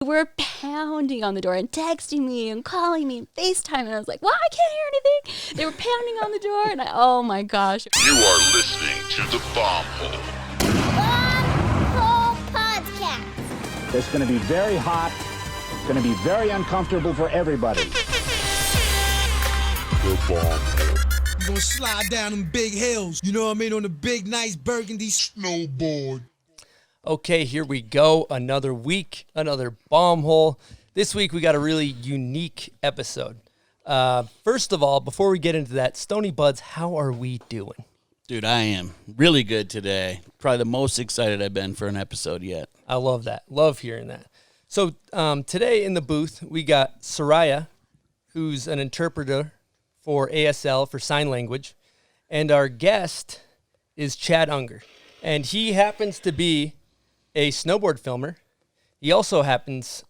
were pounding on the door and texting me and calling me and FaceTime, and I was like, well, I can't hear anything. They were pounding on the door, and oh my gosh. You are listening to the Bomb Hole. Bomb Hole Podcast. It's going to be very hot. It's going to be very uncomfortable for everybody. The Bomb Hole. We're gonna slide down them big hills, you know what I mean, on the big, nice burgundy Snowboard. Okay, here we go. Another week, another bomb hole. This week we got a really unique episode. First of all, before we get into that, Stony Buds, how are we doing? Dude, I am really good today. Probably the most excited I've been for an episode yet. I love that. Love hearing that. So today in the booth, we got Soraya, who's an interpreter for ASL, for sign language. And our guest is Chad Unger. And he happens to be a snowboard filmer. He also happens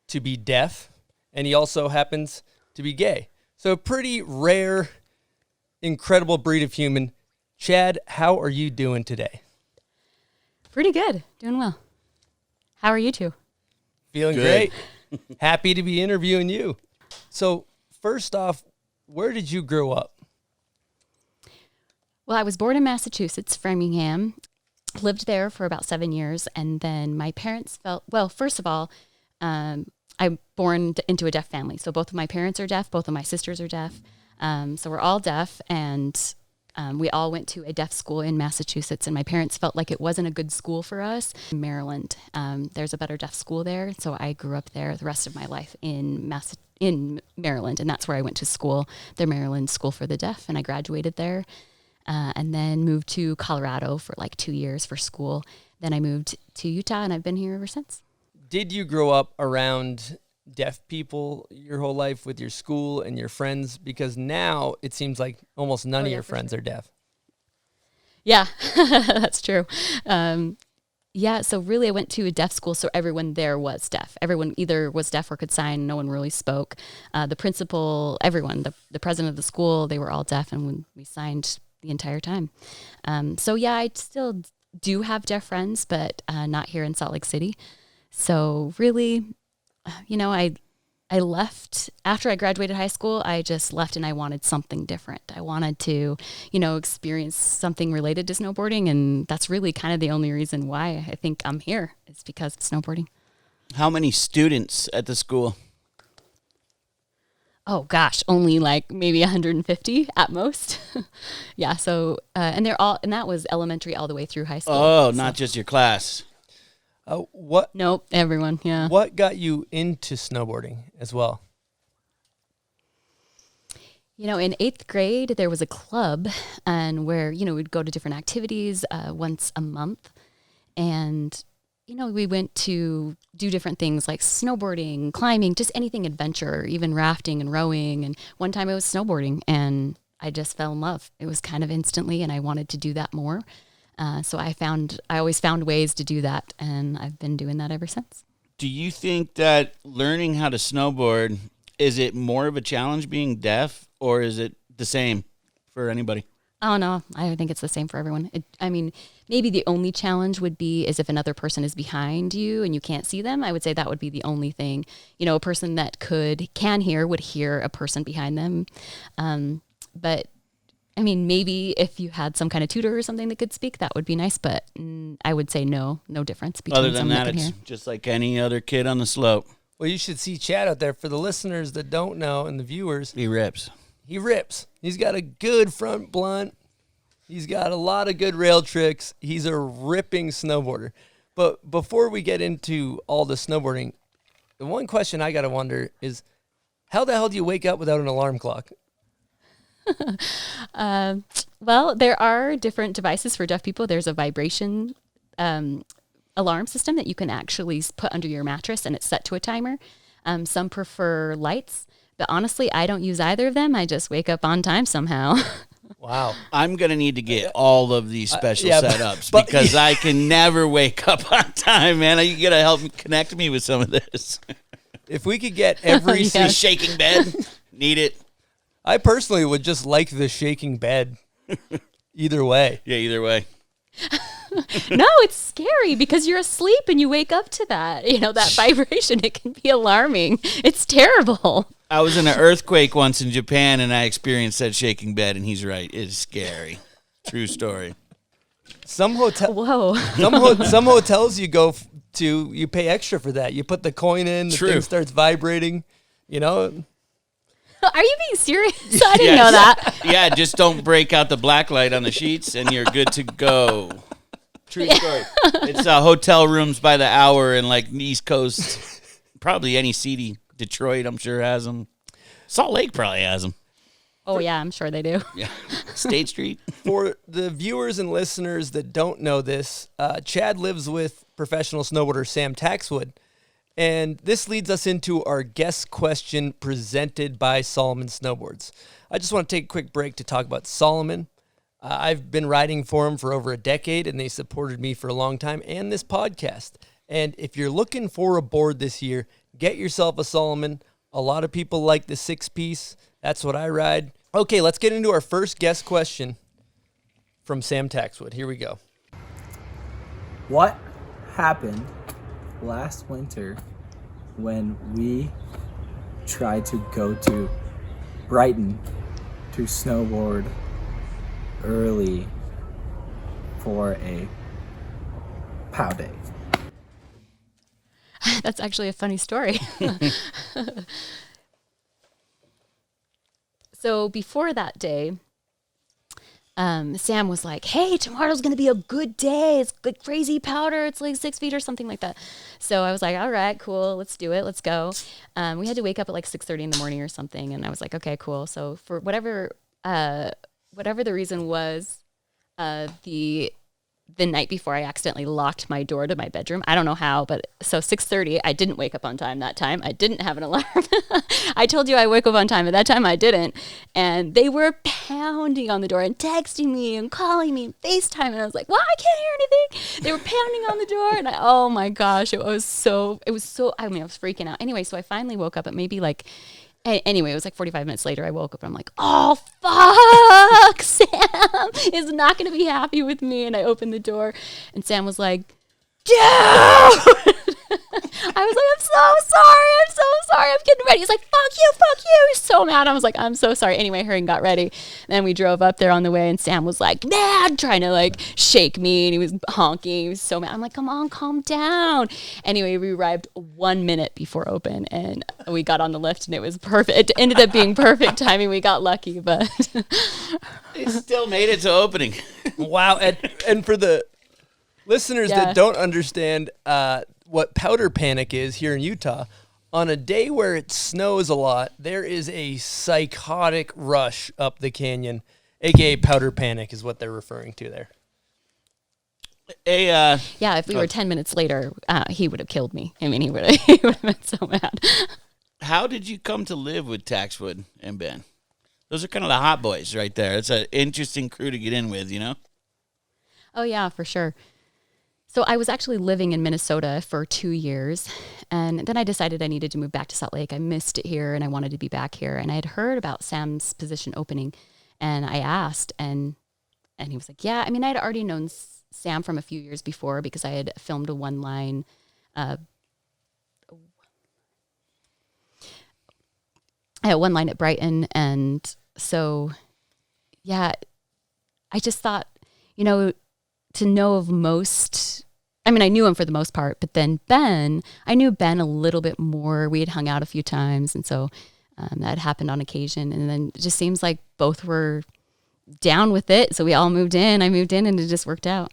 to be deaf, and he also happens to be gay. So a pretty rare, incredible breed of human. Chad, how are you doing today? Pretty good. Doing well. How are you two? Feeling Good. great. Happy to be interviewing you. So first off, where did you grow up? Well, I was born in Massachusetts, Framingham. Lived there for about 7 years, and then my parents felt, well, first of all, I'm born into a deaf family. So both of my parents are deaf, both of my sisters are deaf. So we're all deaf, and we all went to a deaf school in Massachusetts, and my parents felt like it wasn't a good school for us. In Maryland, there's a better deaf school there, so I grew up there the rest of my life in Maryland, and that's where I went to school, the Maryland School for the Deaf, and I graduated there. And then moved to Colorado for like 2 years for school. Then I moved to Utah, and I've been here ever since. Did you grow up around deaf people your whole life with your school and your friends? Because now it seems like almost none of your friends are deaf. Yeah, that's true. Yeah, so really I went to a deaf school, so everyone there was deaf. Everyone either was deaf or could sign. No one really spoke. The principal, everyone, the president of the school, they were all deaf, and when we signed the entire time. So yeah, I still do have deaf friends, but not here in Salt Lake City. So really, I left after I graduated high school. I just left, and I wanted something different. I wanted to, experience something related to snowboarding, and that's really kind of the only reason why I think I'm here, is because of snowboarding. How many students at the school? Oh gosh, only like maybe 150 at most. Yeah, so and that was elementary all the way through high school. Oh, not just your class. Nope, everyone, yeah. What got you into snowboarding as well? In 8th grade, there was a club, and where, we'd go to different activities once a month. And, we went to do different things like snowboarding, climbing, just anything adventure, even rafting and rowing. And one time it was snowboarding, and I just fell in love. It was kind of instantly, and I wanted to do that more. So I always found ways to do that, and I've been doing that ever since. Do you think that learning how to snowboard, is it more of a challenge being deaf, or is it the same for anybody? Oh, no, I think it's the same for everyone. Maybe the only challenge would be is if another person is behind you and you can't see them. I would say that would be the only thing. A person that can hear would hear a person behind them. But maybe if you had some kind of tutor or something that could speak, that would be nice. But I would say no difference between Other than someone that, can it's hear. just like any other kid on the slope. Well, you should see Chad out there. For the listeners that don't know and the viewers, He rips. he rips. He's got a good front blunt. He's got a lot of good rail tricks. He's a ripping snowboarder. But before we get into all the snowboarding, the one question I got to wonder is, how the hell do you wake up without an alarm clock? Well, there are different devices for deaf people. There's a vibration alarm system that you can actually put under your mattress, and it's set to a timer. Some prefer lights, but honestly, I don't use either of them. I just wake up on time somehow. Wow. I'm going to need to get all of these special yeah, setups but- because I can never wake up on time, man. You got to help me connect me with some of this. If we could get every Yeah. The shaking bed, need it. I personally would just like the shaking bed either way. Yeah, either way. No, it's scary because you're asleep and you wake up to that. That vibration, it can be alarming. It's terrible. I was in an earthquake once in Japan, and I experienced that shaking bed, and he's right. It's scary. True story. Some Whoa. some hotels you go to, you pay extra for that. You put the coin in, the thing starts vibrating, Are you being serious? I didn't know that. Yeah, just don't break out the black light on the sheets, and you're good to go. True story. It's hotel rooms by the hour in like East Coast. Probably any seedy. Detroit, I'm sure, has them. Salt Lake probably has them. Oh, yeah, I'm sure they do. Yeah. State Street. For the viewers and listeners that don't know this, Chad lives with professional snowboarder Sam Taxwood. And this leads us into our guest question presented by Solomon Snowboards. I just want to take a quick break to talk about Solomon. I've been riding for him for over a decade, and they supported me for a long time and this podcast. And if you're looking for a board this year, get yourself a Solomon. A lot of people like the 6-piece. That's what I ride. Okay, let's get into our first guest question from Sam Taxwood. Here we go. What happened last winter when we tried to go to Brighton to snowboard early for a POW day? That's actually a funny story. So before that day, Sam was like, hey, tomorrow's going to be a good day. It's like crazy powder. It's like 6 feet or something like that. So I was like, all right, cool. Let's do it. Let's go. We had to wake up at like 6:30 in the morning or something. And I was like, okay, cool. So for whatever the reason was, the night before, I accidentally locked my door to my bedroom. I don't know how, but so 6:30, I didn't wake up on time that time. I didn't have an alarm. I told you I woke up on time, but that time I didn't. And they were pounding on the door and texting me and calling me and FaceTime. And I was like, well, I can't hear anything. They were pounding on the door. And oh my gosh, I was freaking out. Anyway, so I finally woke up at maybe like, anyway, it was like 45 minutes later. I woke up and I'm like, oh, fuck, Sam is not going to be happy with me. And I opened the door and Sam was like, dude. I was like, I'm so sorry. I'm getting ready. He's like, fuck you. He's so mad. I was like, I'm so sorry. Anyway, hurry and got ready. And then we drove up there on the way and Sam was like, mad, trying to like shake me. And he was honking. He was so mad. I'm like, come on, calm down. Anyway, we arrived 1 minute before open and we got on the lift and it was perfect. It ended up being perfect timing. We got lucky, but it still made it to opening. Wow. And for the listeners that don't understand what powder panic is here in Utah, on a day where it snows a lot, there is a psychotic rush up the canyon, aka powder panic is what they're referring to there. If we were 10 minutes later, he would have killed me. I mean, he would have been so mad. How did you come to live with Taxwood and Ben? Those are kind of the hot boys right there. It's an interesting crew to get in with, you know? Oh, yeah, for sure. So I was actually living in Minnesota for 2 years, and then I decided I needed to move back to Salt Lake. I missed it here, and I wanted to be back here. And I had heard about Sam's position opening, and I asked, and he was like, yeah. I mean, I had already known Sam from a few years before because I had filmed a one-line at Brighton, and so, yeah, I just thought, to know of most, I mean, I knew him for the most part, but then I knew Ben a little bit more. We had hung out a few times, and so that happened on occasion. And then it just seems like both were down with it, so we all moved in. I moved in, and it just worked out.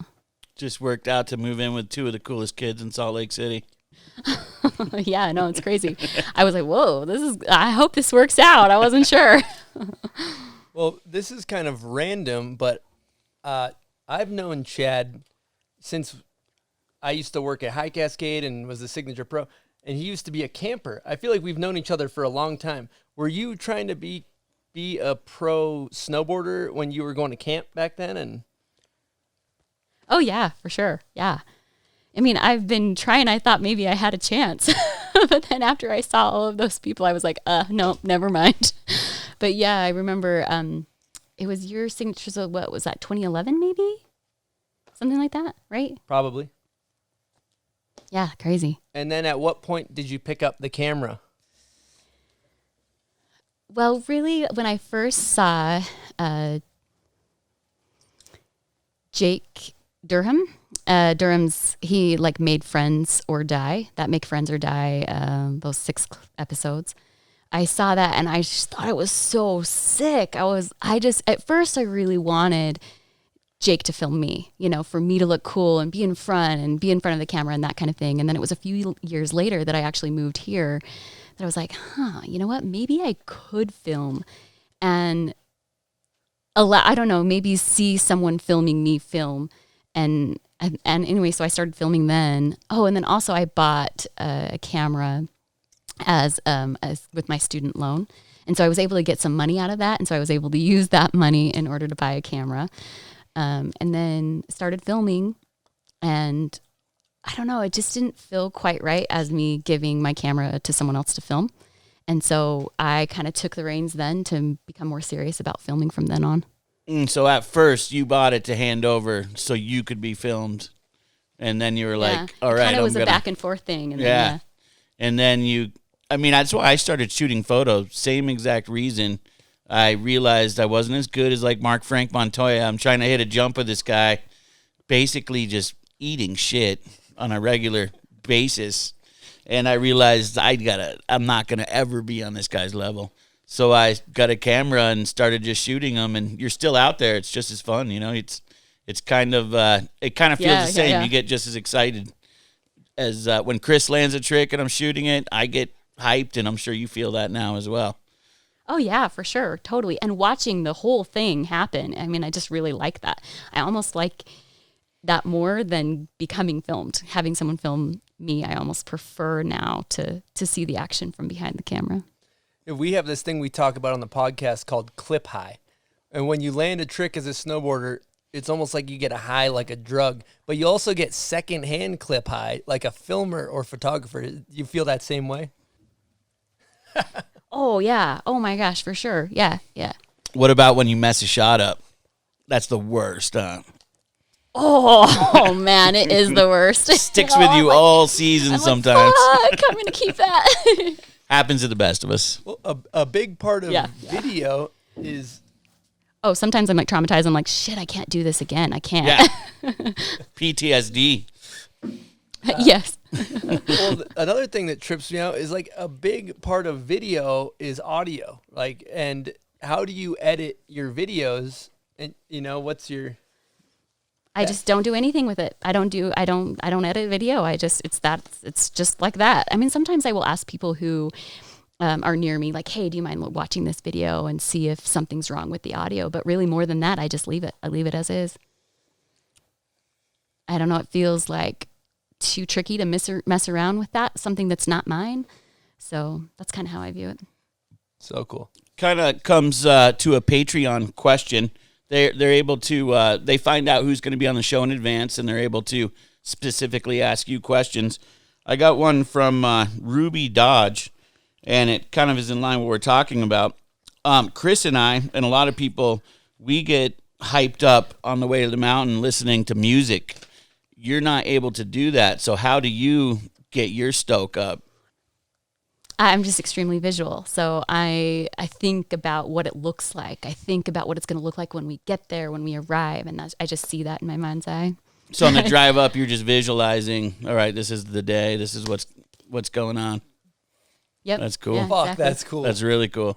Just worked out to move in with two of the coolest kids in Salt Lake City. Yeah, no, it's crazy. I was like, whoa, I hope this works out. I wasn't sure. Well, this is kind of random, but I've known Chad since I used to work at High Cascade and was the Signature Pro, and he used to be a camper. I feel like we've known each other for a long time. Were you trying to be a pro snowboarder when you were going to camp back then? And oh, yeah, for sure. Yeah. I mean, I've been trying. I thought maybe I had a chance. But then after I saw all of those people, I was like, no, never mind. But yeah, I remember it was your signature. So what was that, 2011 maybe? something like that, right? Probably. Yeah, crazy. And then at what point did you pick up the camera? Well, really, when I first saw Jake Durham, he like made Friends or Die, that Make Friends or Die, those 6 episodes. I saw that and I just thought it was so sick. At first I really wanted Jake to film me, for me to look cool and be in front of the camera and that kind of thing. And then it was a few years later that I actually moved here that I was like, you know what? Maybe I could film and I don't know, maybe see someone filming me film. And anyway, so I started filming then. Oh, and then also I bought a camera as with my student loan. And so I was able to get some money out of that. And so I was able to use that money in order to buy a camera. And then started filming, and I don't know, it just didn't feel quite right as me giving my camera to someone else to film. And so I kind of took the reins then to become more serious about filming from then on. So at first you bought it to hand over so you could be filmed, and then you were like, all right, it was a back and forth thing. And then, and then that's why I started shooting photos. Same exact reason. I realized I wasn't as good as like Mark Frank Montoya. I'm trying to hit a jump with this guy, basically just eating shit on a regular basis. And I realized I'm not going to ever be on this guy's level. So I got a camera and started just shooting them, and you're still out there. It's just as fun, it's kind of, it kind of feels the same. Yeah. You get just as excited as when Chris lands a trick and I'm shooting it. I get hyped, and I'm sure you feel that now as well. Oh, yeah, for sure. Totally. And watching the whole thing happen, I just really like that. I almost like that more than becoming filmed. Having someone film me, I almost prefer now to see the action from behind the camera. We have this thing we talk about on the podcast called clip high. And when you land a trick as a snowboarder, it's almost like you get a high like a drug. But you also get secondhand clip high like a filmer or photographer. You feel that same way? Oh, yeah. Oh, my gosh, for sure. Yeah, yeah. What about when you mess a shot up? That's the worst, huh? Oh man, it is the worst. Sticks with you all season sometimes. Fuck, I'm going to keep that. Happens to the best of us. Well, a big part of video is... Oh, sometimes I'm like traumatized. I'm like, shit, I can't do this again. I can't. Yeah. PTSD. Yes. Well, another thing that trips me out is like a big part of video is audio. Like, and how do you edit your videos? And what's your? I just don't do anything with it. I don't edit video. It's just like that. Sometimes I will ask people who are near me, like, hey, do you mind watching this video and see if something's wrong with the audio? But really more than that, I just leave it. I leave it as is. I don't know. It feels like too tricky to mess around with that, something that's not mine. So that's kind of how I view it. So cool. Kind of comes to a Patreon question. They're able to, they find out who's going to be on the show in advance, and they're able to specifically ask you questions. I got one from Ruby Dodge, and it kind of is in line with what we're talking about. Chris and I, and a lot of people, we get hyped up on the way to the mountain listening to music. You're not able to do that. So how do you get your stoke up? I'm just extremely visual. So I think about what it looks like. I think about what it's going to look like when we get there, when we arrive. And I just see that in my mind's eye. So on the drive up, you're just visualizing, all right, this is the day. This is what's going on. Yep. That's cool. Yeah, Fuck, exactly. that's cool. That's really cool.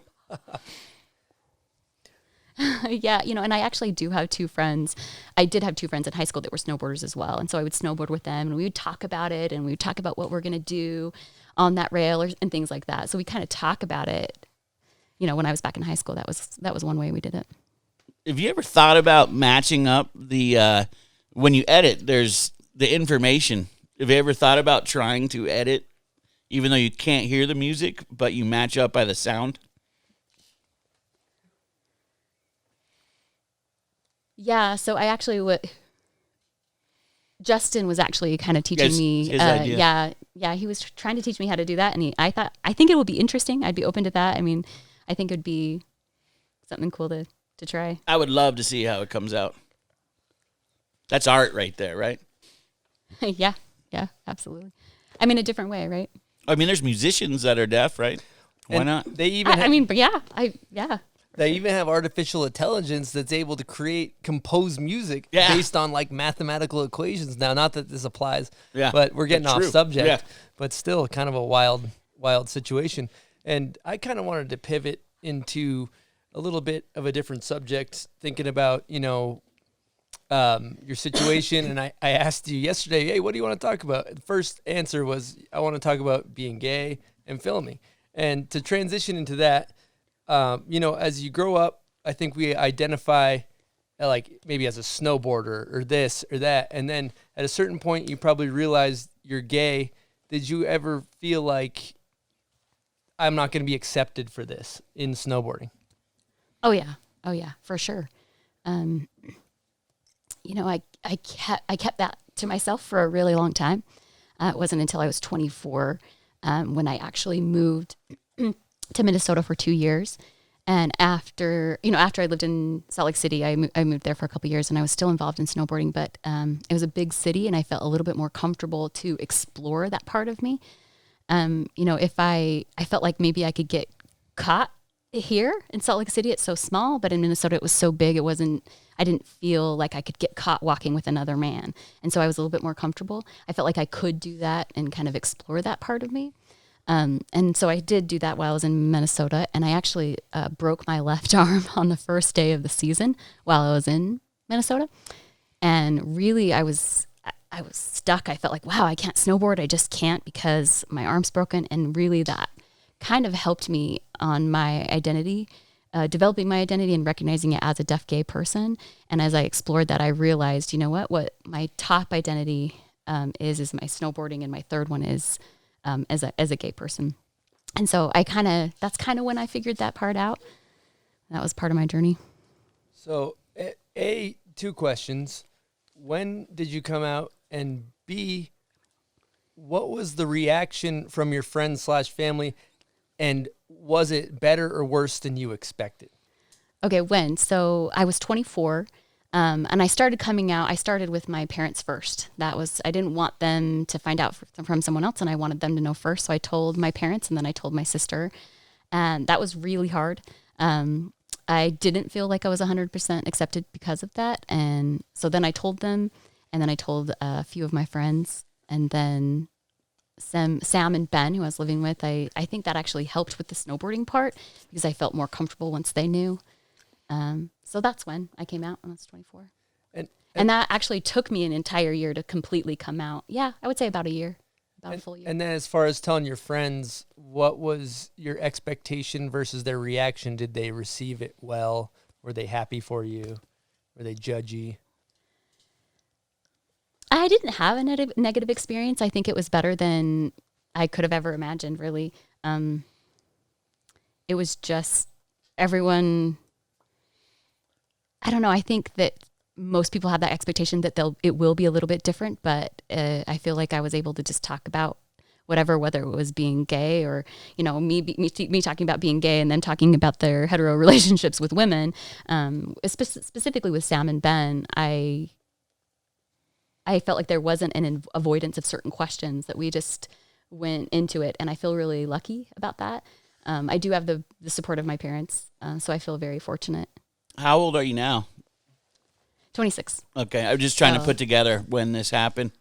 Yeah, and I actually do have 2 friends. I did have 2 friends in high school that were snowboarders as well. And so I would snowboard with them, and we would talk about it, and we would talk about what we're going to do on that rail and things like that. So we kind of talk about it. When I was back in high school, that was one way we did it. Have you ever thought about matching up the when you edit, there's the information. Have you ever thought about trying to edit even though you can't hear the music, but you match up by the sound? Yeah, so I actually Justin was actually kind of teaching me. His idea. Yeah, he was trying to teach me how to do that, and I think it would be interesting. I'd be open to that. I think it would be something cool to try. I would love to see how it comes out. That's art right there, right? Yeah, absolutely. I mean, a different way, right? I mean, there's musicians that are deaf, right? Why And not? They even I mean, but yeah. they even have artificial intelligence that's able to compose music Yeah. based on like mathematical equations. Now, not that this applies, Yeah, but we're getting that's off true. subject. Yeah. But still, kind of a wild situation. And I kind of wanted to pivot into a little bit of a different subject, thinking about your situation. And I asked you yesterday, hey, what do you want to talk about? The first answer was, I want to talk about being gay and filming. And to transition into that, as you grow up, I think we identify like maybe as a snowboarder or this or that. And then at a certain point, you probably realize you're gay. Did you ever feel like I'm not going to be accepted for this in snowboarding? Oh yeah, for sure. I kept that to myself for a really long time. It wasn't until I was 24 when I actually moved to Minnesota for 2 years. And after I lived in Salt Lake City, I moved there for a couple of years, and I was still involved in snowboarding, but it was a big city, and I felt a little bit more comfortable to explore that part of me. If I felt like maybe I could get caught here in Salt Lake City, it's so small, but in Minnesota it was so big, I didn't feel like I could get caught walking with another man. And so I was a little bit more comfortable. I felt like I could do that and kind of explore that part of me. And so I did do that while I was in Minnesota, and I actually broke my left arm on the first day of the season while I was in Minnesota. And really I was stuck. I felt like, wow, I can't snowboard. I just can't because my arm's broken. And really that kind of helped me on my identity, developing my identity and recognizing it as a deaf gay person. And as I explored that, I realized, what my top identity is my snowboarding, and my third one is as a gay person. And so that's kind of when I figured that part out. That was part of my journey. So, two questions. When did you come out? And B, what was the reaction from your friends / family? And was it better or worse than you expected? Okay, when? So I was 24, and I started coming out. I started with my parents first. I didn't want them to find out from someone else, and I wanted them to know first. So I told my parents, and then I told my sister, and that was really hard. I didn't feel like I was 100% accepted because of that. And so then I told them, and then I told a few of my friends, and then Sam and Ben, who I was living with, I think that actually helped with the snowboarding part because I felt more comfortable once they knew. So that's when I came out when I was 24. And that actually took me an entire year to completely come out. Yeah, I would say about a year, a full year. And then as far as telling your friends, what was your expectation versus their reaction? Did they receive it well? Were they happy for you? Were they judgy? I didn't have a negative experience. I think it was better than I could have ever imagined, really. It was just everyone, I don't know, I think that most people have that expectation that it will be a little bit different, but I feel like I was able to just talk about whether it was being gay or, me talking about being gay and then talking about their hetero relationships with women. Specifically with Sam and Ben, I felt like there wasn't an avoidance of certain questions, that we just went into it, and I feel really lucky about that. I do have the support of my parents, so I feel very fortunate. How old are you now? 26. Okay, I'm just trying to put together when this happened.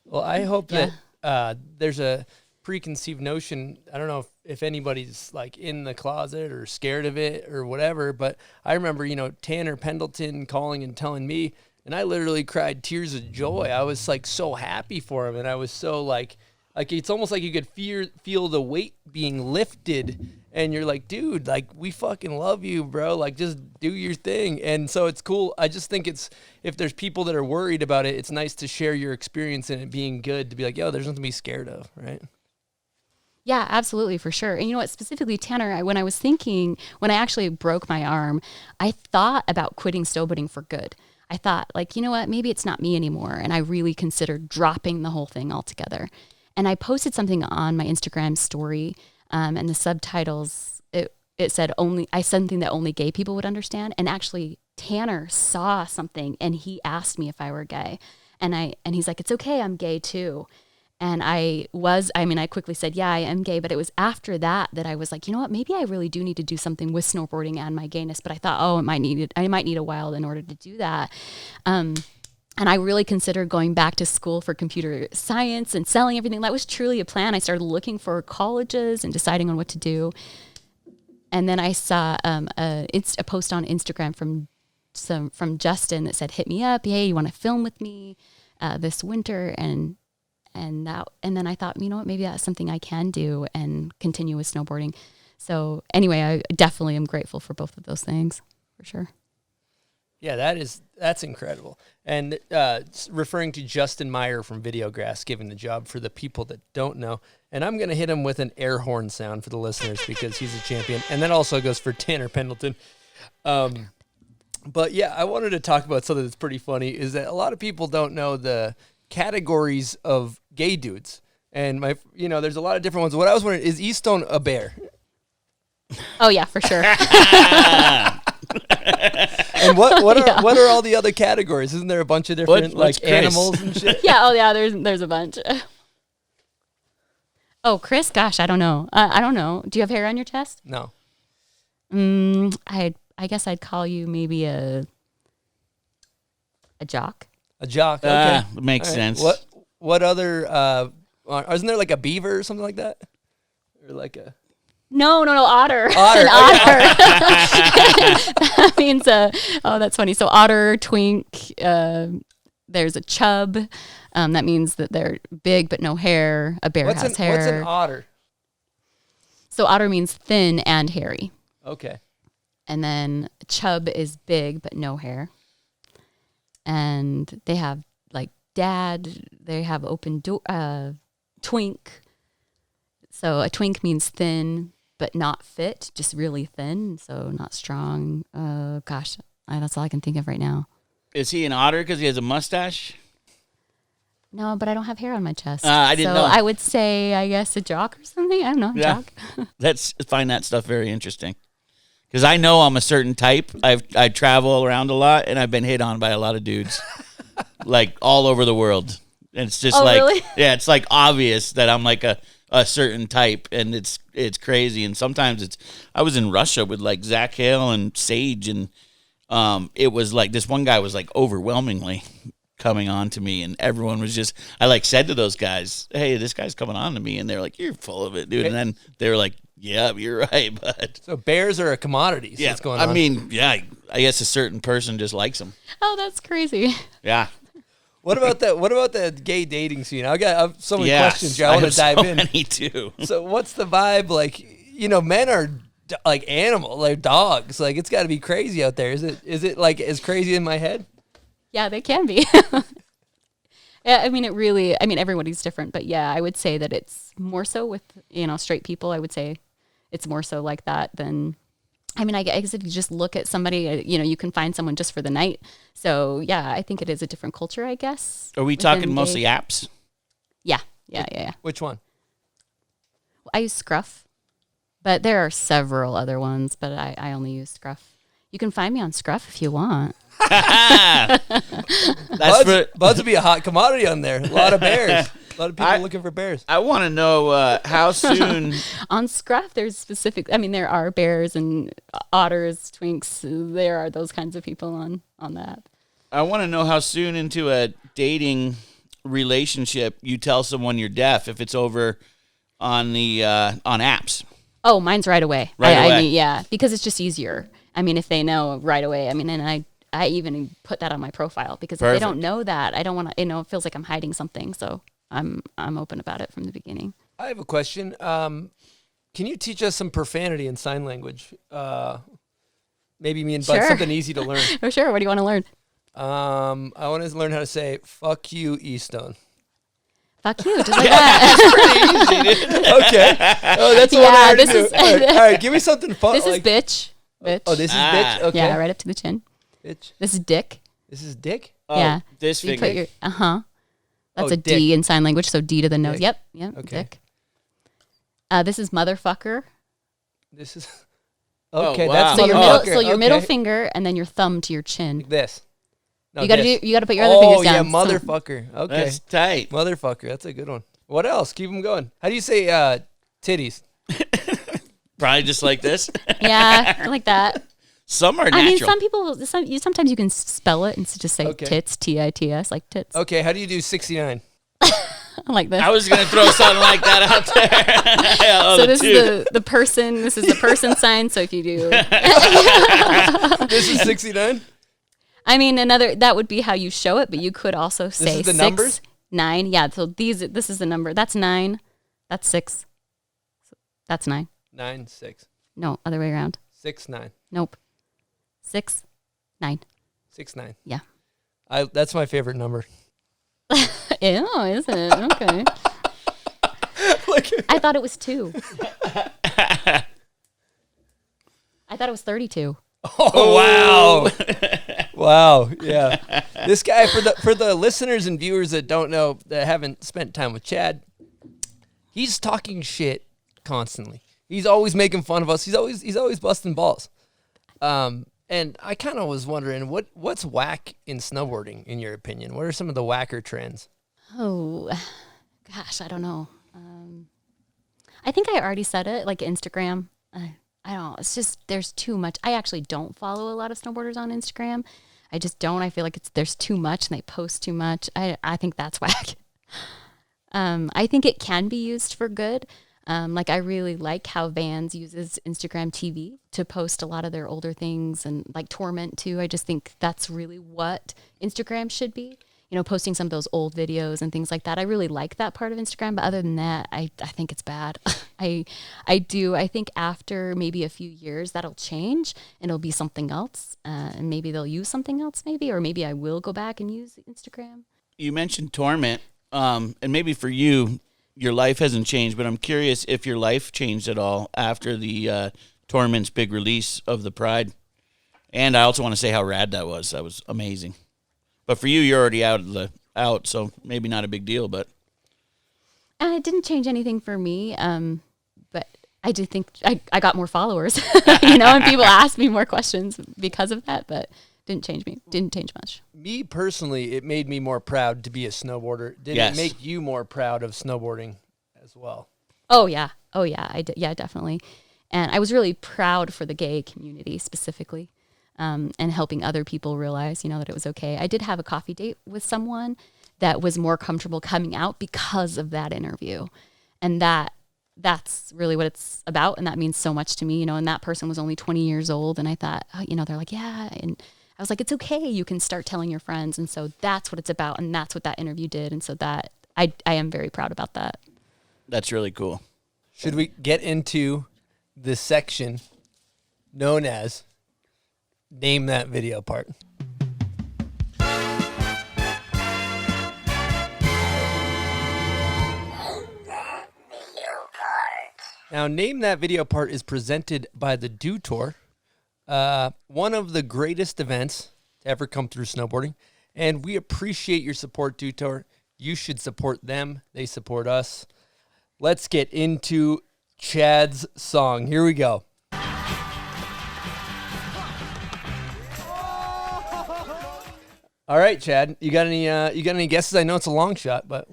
Well, I hope that there's a preconceived notion. I don't know if anybody's like in the closet or scared of it or whatever, but I remember, Tanner Pendleton calling and telling me, and I literally cried tears of joy. I was like so happy for him, and I was so like it's almost like you could feel the weight being lifted, and you're like, dude, like we fucking love you, bro. Like just do your thing. And so it's cool. I just think if there's people that are worried about it, it's nice to share your experience in it being good, to be like, yo, there's nothing to be scared of, right? Yeah, absolutely, for sure. And you know what, specifically, Tanner, when I actually broke my arm, I thought about quitting snowboarding for good. I thought, like, you know what, maybe it's not me anymore. And I really considered dropping the whole thing altogether. And I posted something on my Instagram story, and the subtitles, it it said something that only gay people would understand. And actually Tanner saw something and he asked me if I were gay. And he's like, it's okay, I'm gay too. And I quickly said, yeah, I am gay. But it was after that I was like, you know what, maybe I really do need to do something with snowboarding and my gayness. But I thought, I might need a while in order to do that. And I really considered going back to school for computer science and selling everything. That was truly a plan. I started looking for colleges and deciding on what to do. And then I saw a post on Instagram from Justin that said, hit me up. Hey, you want to film with me this winter? And then I thought, you know what, maybe that's something I can do and continue with snowboarding. So anyway, I definitely am grateful for both of those things, for sure. Yeah, that's incredible. And referring to Justin Meyer from Videograss giving the job for the people that don't know. And I'm going to hit him with an air horn sound for the listeners because he's a champion. And that also goes for Tanner Pendleton. But yeah, I wanted to talk about something that's pretty funny is that a lot of people don't know the categories of gay dudes. And there's a lot of different ones. What I was wondering, is Eastone a bear? Oh yeah, for sure. And what are all the other categories? Isn't there a bunch of different what's animals and shit? Yeah, there's a bunch. Oh, Chris, gosh, I don't know. I don't know. Do you have hair on your chest? No. I guess I'd call you maybe a jock. A jock. Okay. Makes sense. What other isn't there like a beaver or something like that? Or like a No, otter. Otter. An otter. That means that's funny. So otter, twink, there's a chub. That means that they're big but no hair. A bear has hair. What's an otter? So otter means thin and hairy. Okay. And then chub is big but no hair. And they have like dad, they have open door, twink. So a twink means thin but not fit, just really thin, so not strong. Gosh, that's all I can think of right now. Is he an otter because he has a mustache? No, but I don't have hair on my chest. I didn't know. So I would say, I guess, a jock or something. I don't know, jock. Find that stuff very interesting. Because I know I'm a certain type. I travel around a lot, and I've been hit on by a lot of dudes, like all over the world. And it's just really? Yeah, it's like obvious that I'm like a certain type, and it's crazy. And sometimes I was in Russia with like Zach Hale and Sage, and it was like this one guy was like overwhelmingly coming on to me, and everyone was just, I like said to those guys, hey, this guy's coming on to me, and they're like, you're full of it, dude. And then they were like, yeah, you're right, bud. So bears are a commodity. So Yeah, what's going on? I mean, yeah, I guess a certain person just likes them. Oh, that's crazy. Yeah. What about the gay dating scene? I have so many questions here. I want to dive in. Many too. So what's the vibe like? Men are like animals, like dogs. Like it's got to be crazy out there. Is it like as crazy in my head? Yeah, they can be. Yeah, I mean, everybody's different, but yeah, I would say that it's more so with, straight people. I would say it's more so like that than, I guess if you just look at somebody, you can find someone just for the night. So yeah, I think it is a different culture, I guess. Are we talking mostly apps? Yeah. Which one? I use Scruff, but there are several other ones, but I only use Scruff. You can find me on Scruff if you want. Buds would be a hot commodity on there. A lot of bears. A lot of people looking for bears. I want to know how soon. On Scruff, there's specific. There are bears and otters, twinks. There are those kinds of people on that. I want to know how soon into a dating relationship you tell someone you're deaf if it's over on the on apps. Oh, mine's right away. Right away. Yeah, because it's just easier. If they know right away. And I even put that on my profile because if they don't know that, I don't want to. It feels like I'm hiding something. So I'm open about it from the beginning. I have a question. Can you teach us some profanity in sign language? Maybe me and Bud, something easy to learn. Oh, sure. What do you want to learn? I want to learn how to say "fuck you, Eastone." Fuck you, just like that. That's pretty easy, dude. Okay. Oh, that's what I already do. All right, give me something fun. This is bitch. Bitch. Oh, this is bitch. Okay. Yeah, right up to the chin. Bitch. This is dick. This is dick. Oh, yeah. This So you finger. put That's a dick. D in sign language, so D to the nose. Dick. Yep. Okay. Dick. This is motherfucker. This is. Okay, wow. that's So your motherfucker. middle, middle Okay. finger, and then your thumb to your chin. Like this. No, You gotta this. put your other fingers down. Oh, yeah, motherfucker. Okay. That's tight. Motherfucker. That's a good one. What else? Keep them going. How do you say titties? Probably just like this. Yeah, like that. Some are natural. I mean, some people, sometimes you can spell it and just say Okay. tits, Tits, like tits. Okay, how do you do 69? Like this. I was gonna throw something like that out there. So this is the person. This is the person sign. So if you do, This is 69? I mean, that would be how you show it, but you could also say is the 6, numbers? 9. Yeah. So this is the number. That's 9. That's 6. That's 9. 9, 6. No, other way around. 6, 9. Nope. 6, 9. 6, 9. Yeah. That's my favorite number. Ew, is it? Okay. I thought it was 2. I thought it was 32. Oh, wow. Wow. Yeah. This guy, for the listeners and viewers that don't know, that haven't spent time with Chad, he's talking shit constantly. He's always making fun of us. He's always busting balls. And I kind of was wondering, what's whack in snowboarding, in your opinion? What are some of the whacker trends? Oh, gosh, I don't know. I think I already said it, like Instagram. I don't know. It's just, there's too much. I actually don't follow a lot of snowboarders on Instagram. I just don't. I feel like there's too much and they post too much. I think that's whack. I think it can be used for good. Like I really like how Vans uses Instagram TV to post a lot of their older things, and like Torment too. I just think that's really what Instagram should be. You know, posting some of those old videos and things like that. I really like that part of Instagram, but other than that, I think it's bad. I do. I think after maybe a few years that'll change and it'll be something else, and maybe they'll use something else, or maybe I will go back and use Instagram. You mentioned Torment, and maybe for you, your life hasn't changed, but I'm curious if your life changed at all after the Torment's big release of the Pride. And I also want to say how rad that was. That was amazing. But for you, you're already out, so maybe not a big deal. But it didn't change anything for me. But I do think I got more followers, and people asked me more questions because of that. But didn't change much. Me personally, it made me more proud to be a snowboarder. Did Yes. it make you more proud of snowboarding as well? Oh yeah. Yeah, definitely. And I was really proud for the gay community specifically, and helping other people realize, that it was okay. I did have a coffee date with someone that was more comfortable coming out because of that interview, and that's really what it's about, and that means so much to me. And that person was only 20 years old, and I thought, they're like, yeah, and I was like, it's okay. You can start telling your friends. And so that's what it's about. And that's what that interview did. And so that I am very proud about that. that's really cool. Should we get into the section known as Name That Video Part? Now, Name That Video Part is presented by the Do Tour, one of the greatest events to ever come through snowboarding. And we appreciate your support, Do Tour. You should support them. They support us. Let's get into Chad's song. Here we go. All right, Chad. You got any guesses? I know it's a long shot, but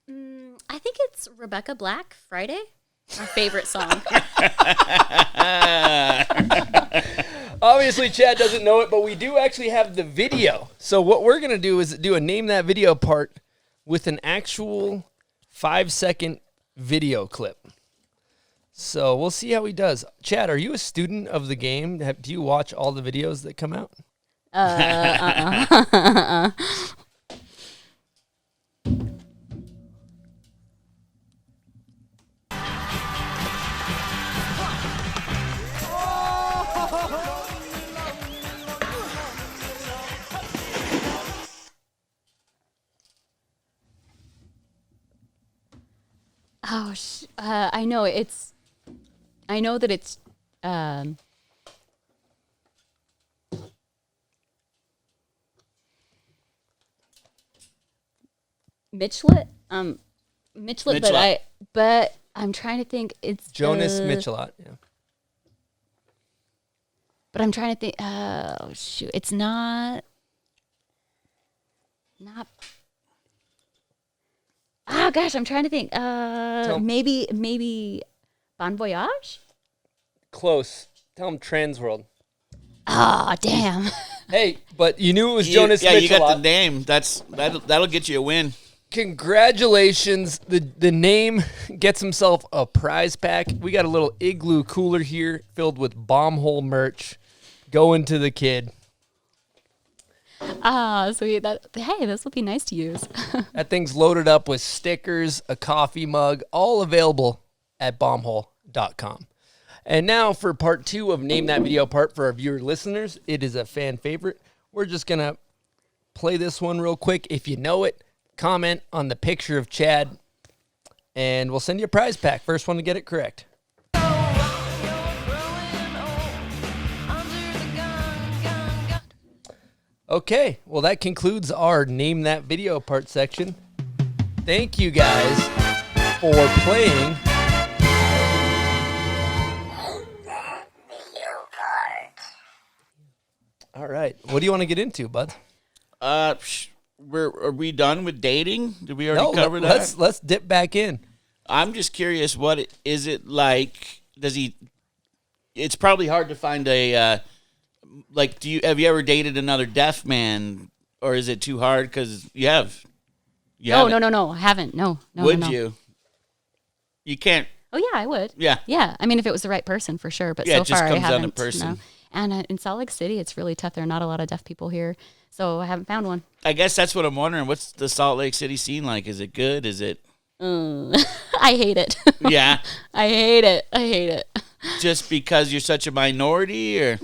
I think it's Rebecca Black, Friday. My favorite song. obviously Chad doesn't know it, but we do actually have the video. So what we're going to do is do a Name That Video part with an actual 5-second video clip. So we'll see how he does. Chad, are you a student of the game? Do you watch all the videos that come out? Oh, I know it's. I know that it's. Michelet, Michelet, Michelet. but I'm trying to think. It's Jonas Michelot. Yeah. But I'm trying to think. Oh shoot, it's not. Oh gosh, I'm trying to think. Maybe Bon Voyage. Close. Tell him Trans World. Ah, damn. Hey, but you knew it was Jonas Yeah, Mitchell. you got the name. That'll get you a win. Congratulations. The name gets himself a prize pack. We got a little igloo cooler here filled with bomb hole merch going to the kid. Ah, sweet. Hey, this will be nice to use. That thing's loaded up with stickers, a coffee mug, all available at bombhole.com. And now for part 2 of Name That Video Part for our viewer listeners. It is a fan favorite. We're just going to play this one real quick. If you know it, comment on the picture of Chad, and we'll send you a prize pack. First one to get it correct. Okay, well, that concludes our Name That Video Part section. Thank you guys for playing. All right, what do you want to get into, bud? Are we done with dating? Did we already cover that? Let's dip back in. I'm just curious, is it like? It's probably hard to find a have you ever dated another deaf man, or is it too hard because you have? No, I haven't. No. Would no. you? You can't. Oh yeah, I would. Yeah. Yeah. I mean, if it was the right person, for sure. But Yeah, so it just far, comes I down haven't. to person. No. And in Salt Lake City, it's really tough. There are not a lot of deaf people here, so I haven't found one. I guess that's what I'm wondering. What's the Salt Lake City scene like? Is it good? Is it? I hate it. Yeah. I hate it. Just because you're such a minority, or?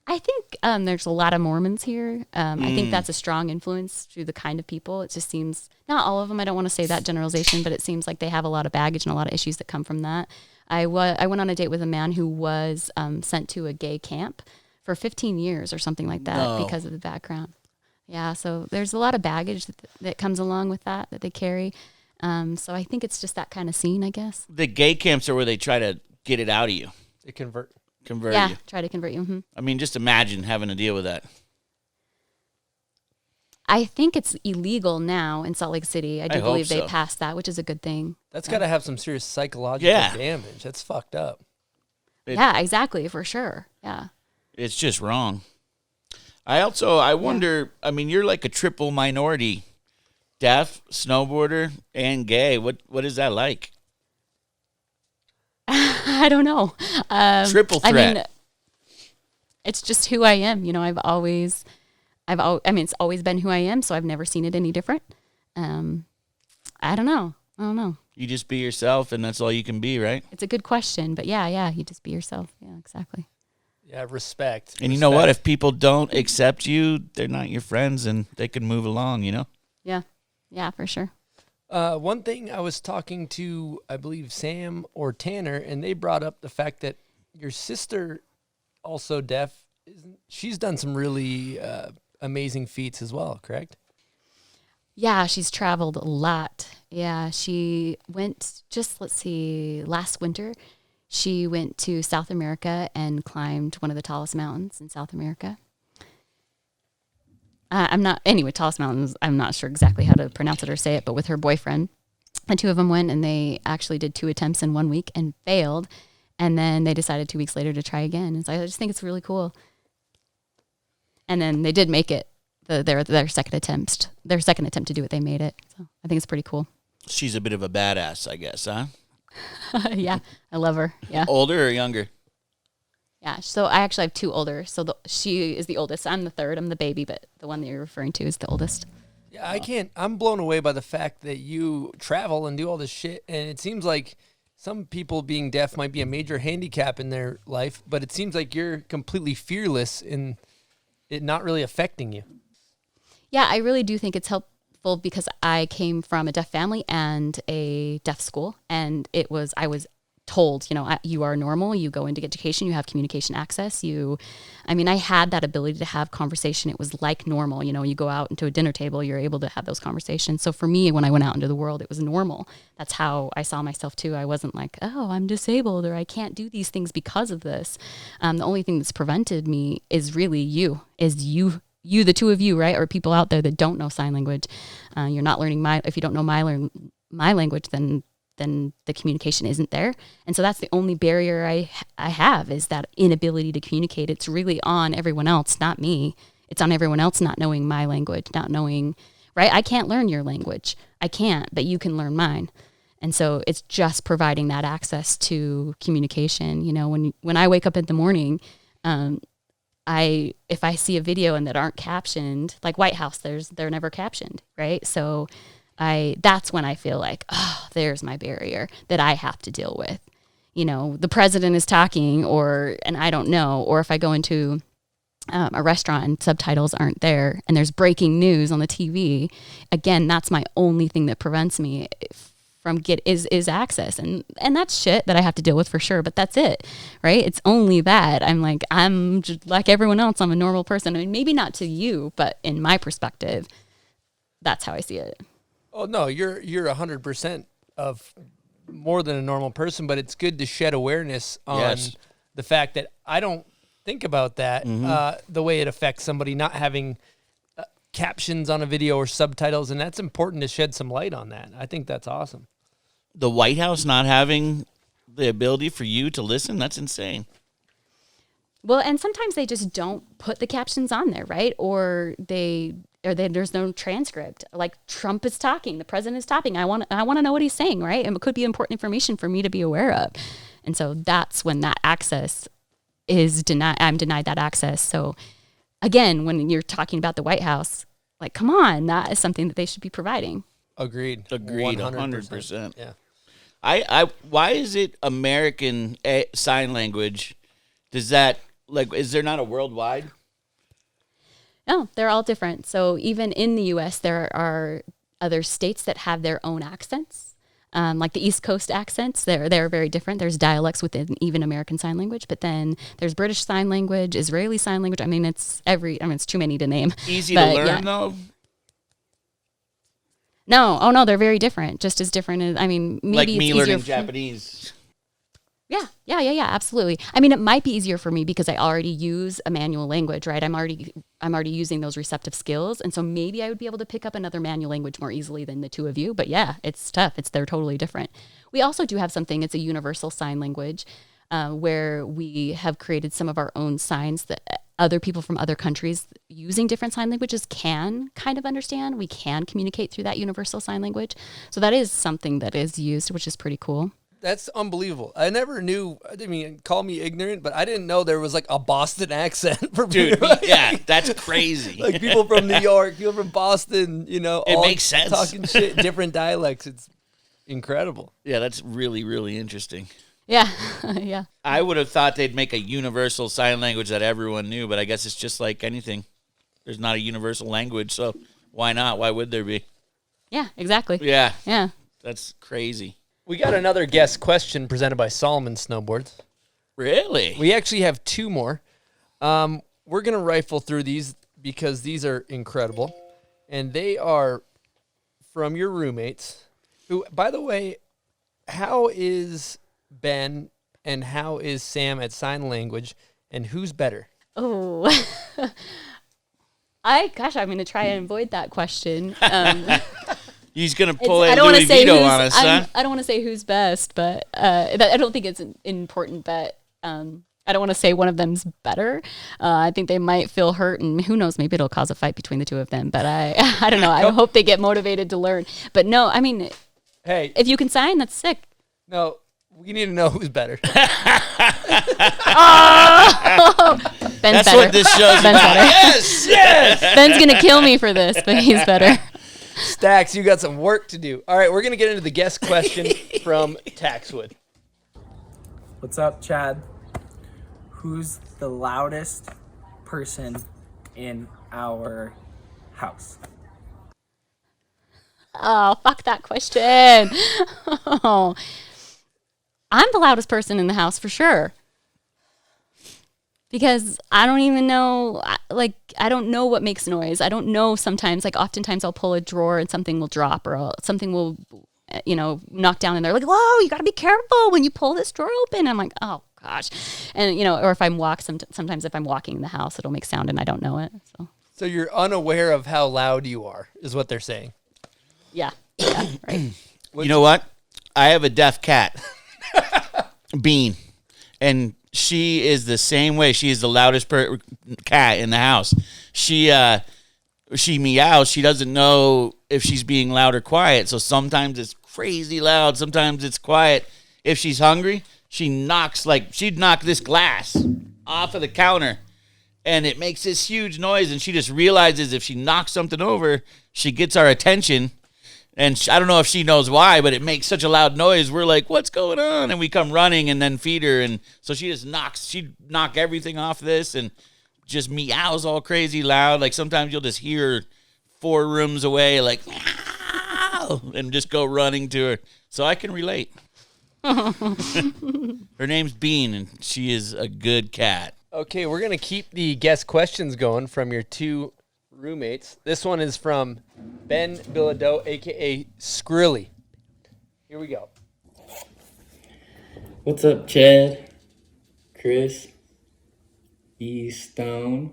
I think there's a lot of Mormons here. I think that's a strong influence to the kind of people. It just seems, not all of them, I don't want to say that generalization, but it seems like they have a lot of baggage and a lot of issues that come from that. I went on a date with a man who was sent to a gay camp for 15 years or something like that because of the background. Yeah, so there's a lot of baggage that comes along with that they carry. So I think it's just that kind of scene, I guess. The gay camps are where they try to get it out of you. They convert yeah, you. try to convert you. Mm-hmm. I mean, just imagine having to deal with that. I think it's illegal now in Salt Lake City. I do believe they passed that, which is a good thing. That's got to have some serious psychological damage. That's fucked up. Yeah, exactly, for sure. Yeah. It's just wrong. I wonder, I mean, you're like a triple minority. Deaf, snowboarder, and gay. What is that like? I don't know. Triple threat. I mean, it's just who I am. You know, it's always been who I am, so I've never seen it any different. I don't know. You just be yourself, and that's all you can be, right? It's a good question, but yeah, you just be yourself. Yeah, exactly. Yeah, respect. And you know what? If people don't accept you, they're not your friends, and they can move along, you know? Yeah, for sure. One thing, I was talking to, I believe, Sam or Tanner, and they brought up the fact that your sister, also deaf, she's done some really amazing feats as well, correct? Yeah, she's traveled a lot. Yeah, she went last winter, she went to South America and climbed one of the tallest mountains in South America. Tallest mountains, I'm not sure exactly how to pronounce it or say it, but with her boyfriend, the two of them went and they actually did 2 attempts in 1 week and failed. And then they decided 2 weeks later to try again. And so I just think it's really cool. And then they did make it, their second attempt to do it, they made it. So I think it's pretty cool. She's a bit of a badass, I guess, huh? Yeah, I love her. Yeah. Older or younger? Yeah, so I actually have 2 older. So she is the oldest. I'm the third. I'm the baby, but the one that you're referring to is the oldest. Yeah, I'm blown away by the fact that you travel and do all this shit. And it seems like some people being deaf might be a major handicap in their life, but it seems like you're completely fearless in it not really affecting you. Yeah, I really do think it's helpful because I came from a deaf family and a deaf school, and I was told, you are normal, you go into education, you have communication access, I had that ability to have conversation. It was like normal, you go out into a dinner table, you're able to have those conversations. So for me, when I went out into the world, it was normal. That's how I saw myself too. I wasn't like, oh, I'm disabled or I can't do these things because of this. The only thing that's prevented me is really you, the two of you, right? Or people out there that don't know sign language. You're not learning if you don't know my language, then the communication isn't there. And so that's the only barrier I have, is that inability to communicate. It's really on everyone else, not me. It's on everyone else not knowing my language, not knowing, right? I can't learn your language. I can't, but you can learn mine. And so it's just providing that access to communication. When I wake up in the morning, if I see a video and that aren't captioned, like White House, they're never captioned, right? So that's when I feel like, oh, there's my barrier that I have to deal with. The president is talking and I don't know, or if I go into a restaurant and subtitles aren't there and there's breaking news on the TV, again, that's my only thing that prevents me from is access. And that's shit that I have to deal with for sure, but that's it, right? It's only that. I'm just like everyone else. I'm a normal person. Maybe not to you, but in my perspective, that's how I see it. Oh no, you're 100% of more than a normal person, but it's good to shed awareness on the fact that I don't think about that, the way it affects somebody not having captions on a video or subtitles, and that's important to shed some light on that. I think that's awesome. The White House not having the ability for you to listen, that's insane. Well, and sometimes they just don't put the captions on there, right? Or there's no transcript. Like Trump is talking, the president is talking. I want to know what he's saying, right? And it could be important information for me to be aware of. And so that's when that access is denied. I'm denied that access. So again, when you're talking about the White House, like, come on, that is something that they should be providing. Agreed. 100%. Yeah. Why is it American sign language? Does that, is there not a worldwide? No, they're all different. So even in the U.S., there are other states that have their own accents, like the East Coast accents. They're very different. There's dialects within even American Sign Language, but then there's British Sign Language, Israeli Sign Language. It's too many to name. Easy to learn, though? No. Oh, no, they're very different. Just as different as, maybe like it's me easier learning Japanese. Yeah, absolutely. It might be easier for me because I already use a manual language, right? I'm already using those receptive skills. And so maybe I would be able to pick up another manual language more easily than the two of you. But yeah, it's tough. They're totally different. We also do have something, it's a universal sign language, where we have created some of our own signs that other people from other countries using different sign languages can kind of understand. We can communicate through that universal sign language. So that is something that is used, which is pretty cool. That's unbelievable. I never knew. Call me ignorant, but I didn't know there was like a Boston accent for people. Dude, yeah, that's crazy. Like people from New York, people from Boston, it all makes sense. Talking shit, different dialects. It's incredible. Yeah, that's really, really interesting. Yeah, yeah. I would have thought they'd make a universal sign language that everyone knew, but I guess it's just like anything. There's not a universal language, so why not? Why would there be? Yeah, exactly. Yeah. Yeah. That's crazy. We got another guest question presented by Solomon Snowboards. Really? We actually have two more. We're going to rifle through these because these are incredible. And they are from your roommates, who, by the way, how is Ben and how is Sam at sign language, and who's better? Oh, I'm going to try and avoid that question. He's going to pull a Louis Vito on us, huh? I don't want to say who's best, but I don't think it's an important bet. I don't want to say one of them's better. I think they might feel hurt, and who knows, maybe it'll cause a fight between the two of them. But I don't know. I hope they get motivated to learn. But no, hey, if you can sign, that's sick. No, we need to know who's better. Oh! Ben's That's better. what this show's Ben's about. better. Yes! Ben's going to kill me for this, but he's better. Stacks, you got some work to do. All right, we're going to get into the guest question from Taxwood. What's up, Chad? Who's the loudest person in our house? Oh, fuck that question. Oh. I'm the loudest person in the house for sure. Because I don't even know, like, I don't know what makes noise. I don't know sometimes, like, oftentimes I'll pull a drawer and something will drop or something will, knock down and they're like, whoa, you got to be careful when you pull this drawer open. I'm like, oh, gosh. And, or if I'm sometimes if I'm walking in the house, it'll make sound and I don't know it. So you're unaware of how loud you are, is what they're saying. Yeah, right. You know what? I have a deaf cat, Bean, and she is the same way. She is the loudest cat in the house. She meows. She doesn't know if she's being loud or quiet. So sometimes it's crazy loud. Sometimes it's quiet. If she's hungry, she'd knock this glass off of the counter, and it makes this huge noise. And she just realizes if she knocks something over, she gets our attention. And I don't know if she knows why, but it makes such a loud noise. We're like, what's going on? And we come running and then feed her. And so she'd knock everything off this and just meows all crazy loud. Like sometimes you'll just hear her 4 rooms away, like, meow, and just go running to her. So I can relate. Her name's Bean, and she is a good cat. Okay, we're going to keep the guest questions going from your 2 roommates. This one is from Ben Bilodeau, a.k.a. Skrilly. Here we go. What's up, Chad, Chris, E. Stone?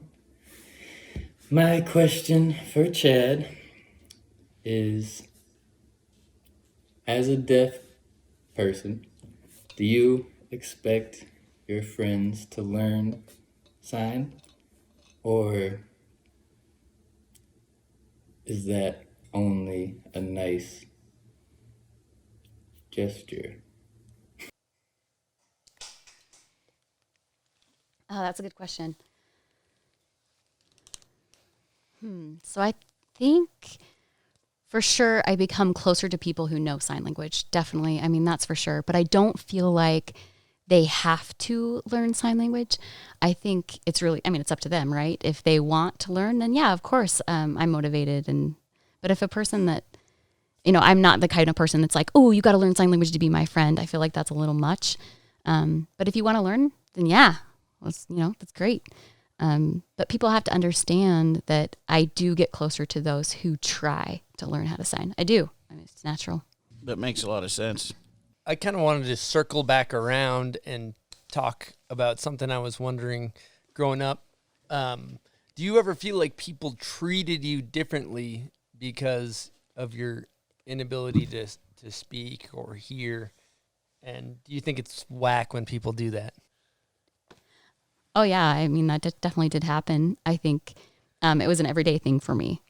My question for Chad is, as a deaf person, do you expect your friends to learn sign, or is that only a nice gesture? Oh, that's a good question. So I think for sure I become closer to people who know sign language. Definitely. I mean, that's for sure. But I don't feel like they have to learn sign language. I think it's really, it's up to them, right? If they want to learn, then yeah, of course, I'm motivated. But if a person that, I'm not the kind of person that's like, oh, you got to learn sign language to be my friend. I feel like that's a little much. But if you want to learn, then yeah, that's great. But people have to understand that I do get closer to those who try to learn how to sign. I do. It's natural. That makes a lot of sense. I kind of wanted to circle back around and talk about something I was wondering growing up. Do you ever feel like people treated you differently because of your inability to speak or hear? And do you think it's whack when people do that? Oh, yeah. That definitely did happen. I think it was an everyday thing for me.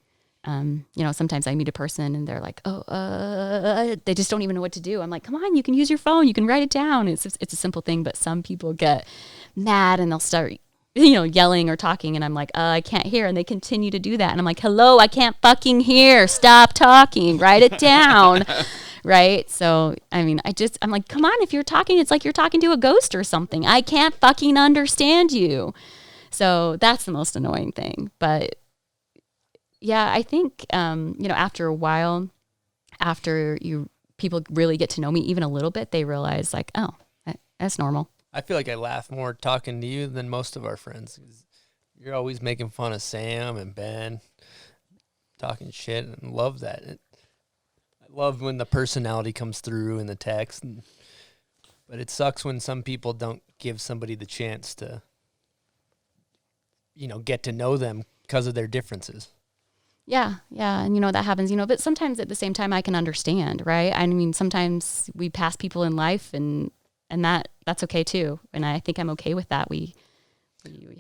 Sometimes I meet a person and they're like, they just don't even know what to do. I'm like, come on, you can use your phone. You can write it down. It's a simple thing, but some people get mad and they'll start, yelling or talking. And I'm like, I can't hear. And they continue to do that. And I'm like, hello, I can't fucking hear. Stop talking. Write it down. Right. So, I'm like, come on, if you're talking, it's like you're talking to a ghost or something. I can't fucking understand you. So that's the most annoying thing. But yeah, I think, after a while, after people really get to know me even a little bit, they realize like, oh, that's normal. I feel like I laugh more talking to you than most of our friends. You're always making fun of Sam and Ben, talking shit, and love that. I love when the personality comes through in the text. But it sucks when some people don't give somebody the chance to, get to know them because of their differences. Yeah. And, that happens, but sometimes at the same time I can understand, right? Sometimes we pass people in life and that's okay too. And I think I'm okay with that. We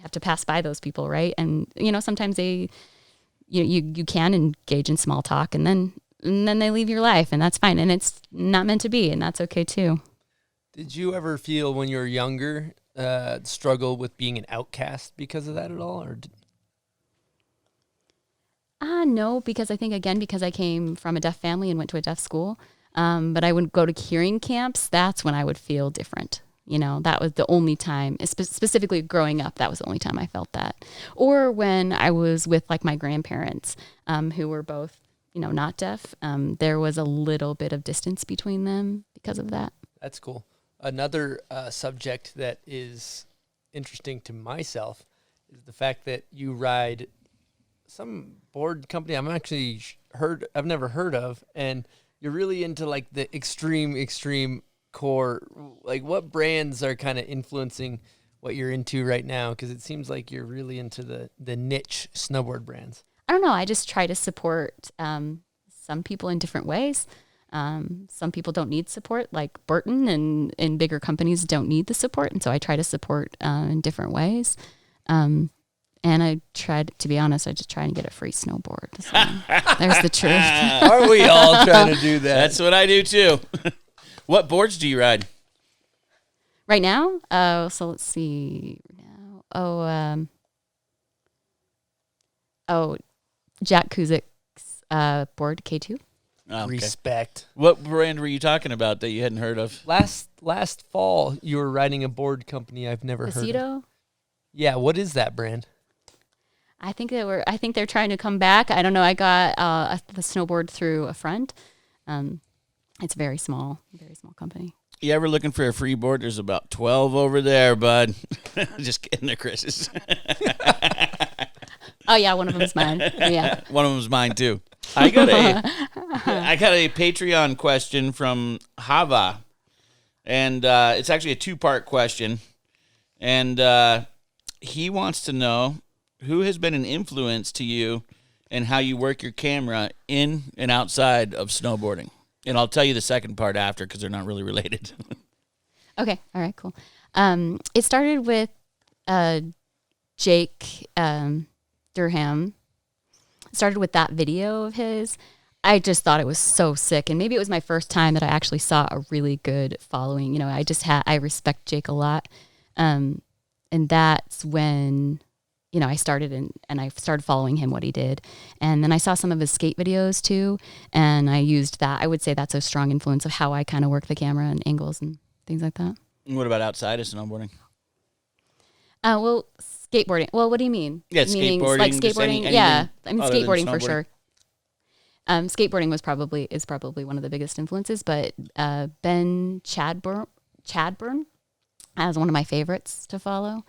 have to pass by those people, right? And, sometimes you can engage in small talk and then they leave your life and that's fine. And it's not meant to be and that's okay too. Did you ever feel when you were younger, struggle with being an outcast because of that at all? Or no, because I think, again, because I came from a deaf family and went to a deaf school, but I would go to hearing camps, that's when I would feel different. That was the only time, specifically growing up, that was the only time I felt that. Or when I was with like my grandparents, who were both, not deaf, there was a little bit of distance between them because of that. That's cool. Another subject that is interesting to myself is the fact that you ride some board company I've never heard of, and you're really into like the extreme core. Like, what brands are kind of influencing what you're into right now? Because it seems like you're really into the niche snowboard brands. I don't know. I just try to support some people in different ways. Some people don't need support, like Brighton and bigger companies don't need the support. And so I try to support in different ways. And I tried, to be honest, I just try and get a free snowboard. So there's the truth. Are we all trying to do that? That's what I do too. What boards do you ride? Right now? So let's see. Now, Jack Kuzik's board K2. Oh, okay. Respect. What brand were you talking about that you hadn't heard of? Last fall, you were riding a board company I've never heard of. Bilodeau? Yeah, what is that brand? I think they're trying to come back. I don't know. I got the snowboard through a friend. It's a very small company. You ever looking for a free board? There's about 12 over there, bud. Just kidding, they're Chris's. Oh yeah, one of them is mine. Yeah, one of them's mine too. I got a Patreon question from Hava, and it's actually a 2-part question, and he wants to know who has been an influence to you and how you work your camera in and outside of snowboarding. And I'll tell you the second part after because they're not really related. Okay. All right, cool. It started with Jake Durham. It started with that video of his. I just thought it was so sick. And maybe it was my first time that I actually saw a really good following. You know, I respect Jake a lot. And that's when, you know, I started and I started following him, what he did. And then I saw some of his skate videos too. And I used that. I would say that's a strong influence of how I kind of work the camera and angles and things like that. What about outside of snowboarding? Well, skateboarding. Well, what do you mean? Yeah, meaning, skateboarding. like skateboarding. Yeah, I mean skateboarding for snowboarding? sure. Skateboarding is probably one of the biggest influences, but Ben Chadburn is one of my favorites to follow,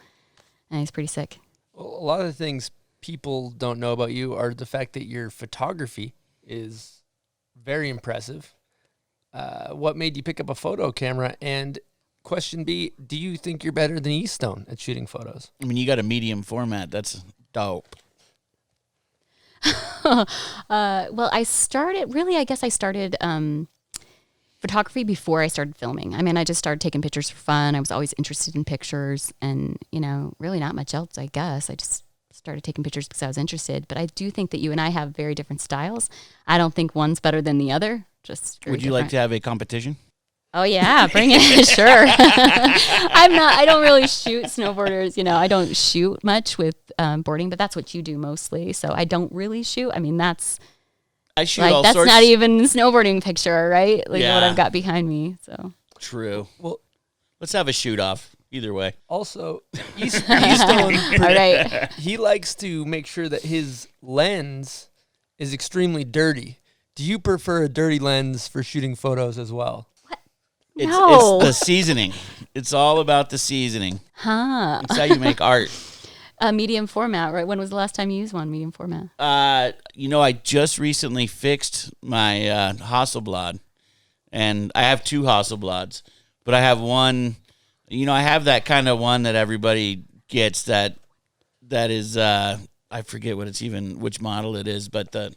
and he's pretty sick. Well, a lot of the things people don't know about you are the fact that your photography is very impressive. What made you pick up a photo camera? And question B, do you think you're better than Eastone at shooting photos? I mean, you got a medium format. That's dope. Well, I started photography before I started filming. I mean, I just started taking pictures for fun. I was always interested in pictures and, you know, really not much else, I guess. I just started taking pictures because I was interested. But I do think that you and I have very different styles. I don't think one's better than the other. Just Would you like to have a competition? Oh yeah, bring it. Sure. I don't really shoot snowboarders. You know, I don't shoot much with boarding, but that's what you do mostly. So I don't really shoot. I mean, I shoot like, all that's sorts. not even snowboarding picture, right? Like Yeah. what I've got behind me. So True. Well, let's have a shoot off. Either way. Also, Eastone, all right. he likes to make sure that his lens is extremely dirty. Do you prefer a dirty lens for shooting photos as well? It's the seasoning. It's all about the seasoning. Huh. It's how you make art. Medium format, right? When was the last time you used one medium format? You know, I just recently fixed my Hasselblad, and I have 2 Hasselblads, but I have one. You know, I have that kind of one that everybody gets. That is, I forget which model it is, but the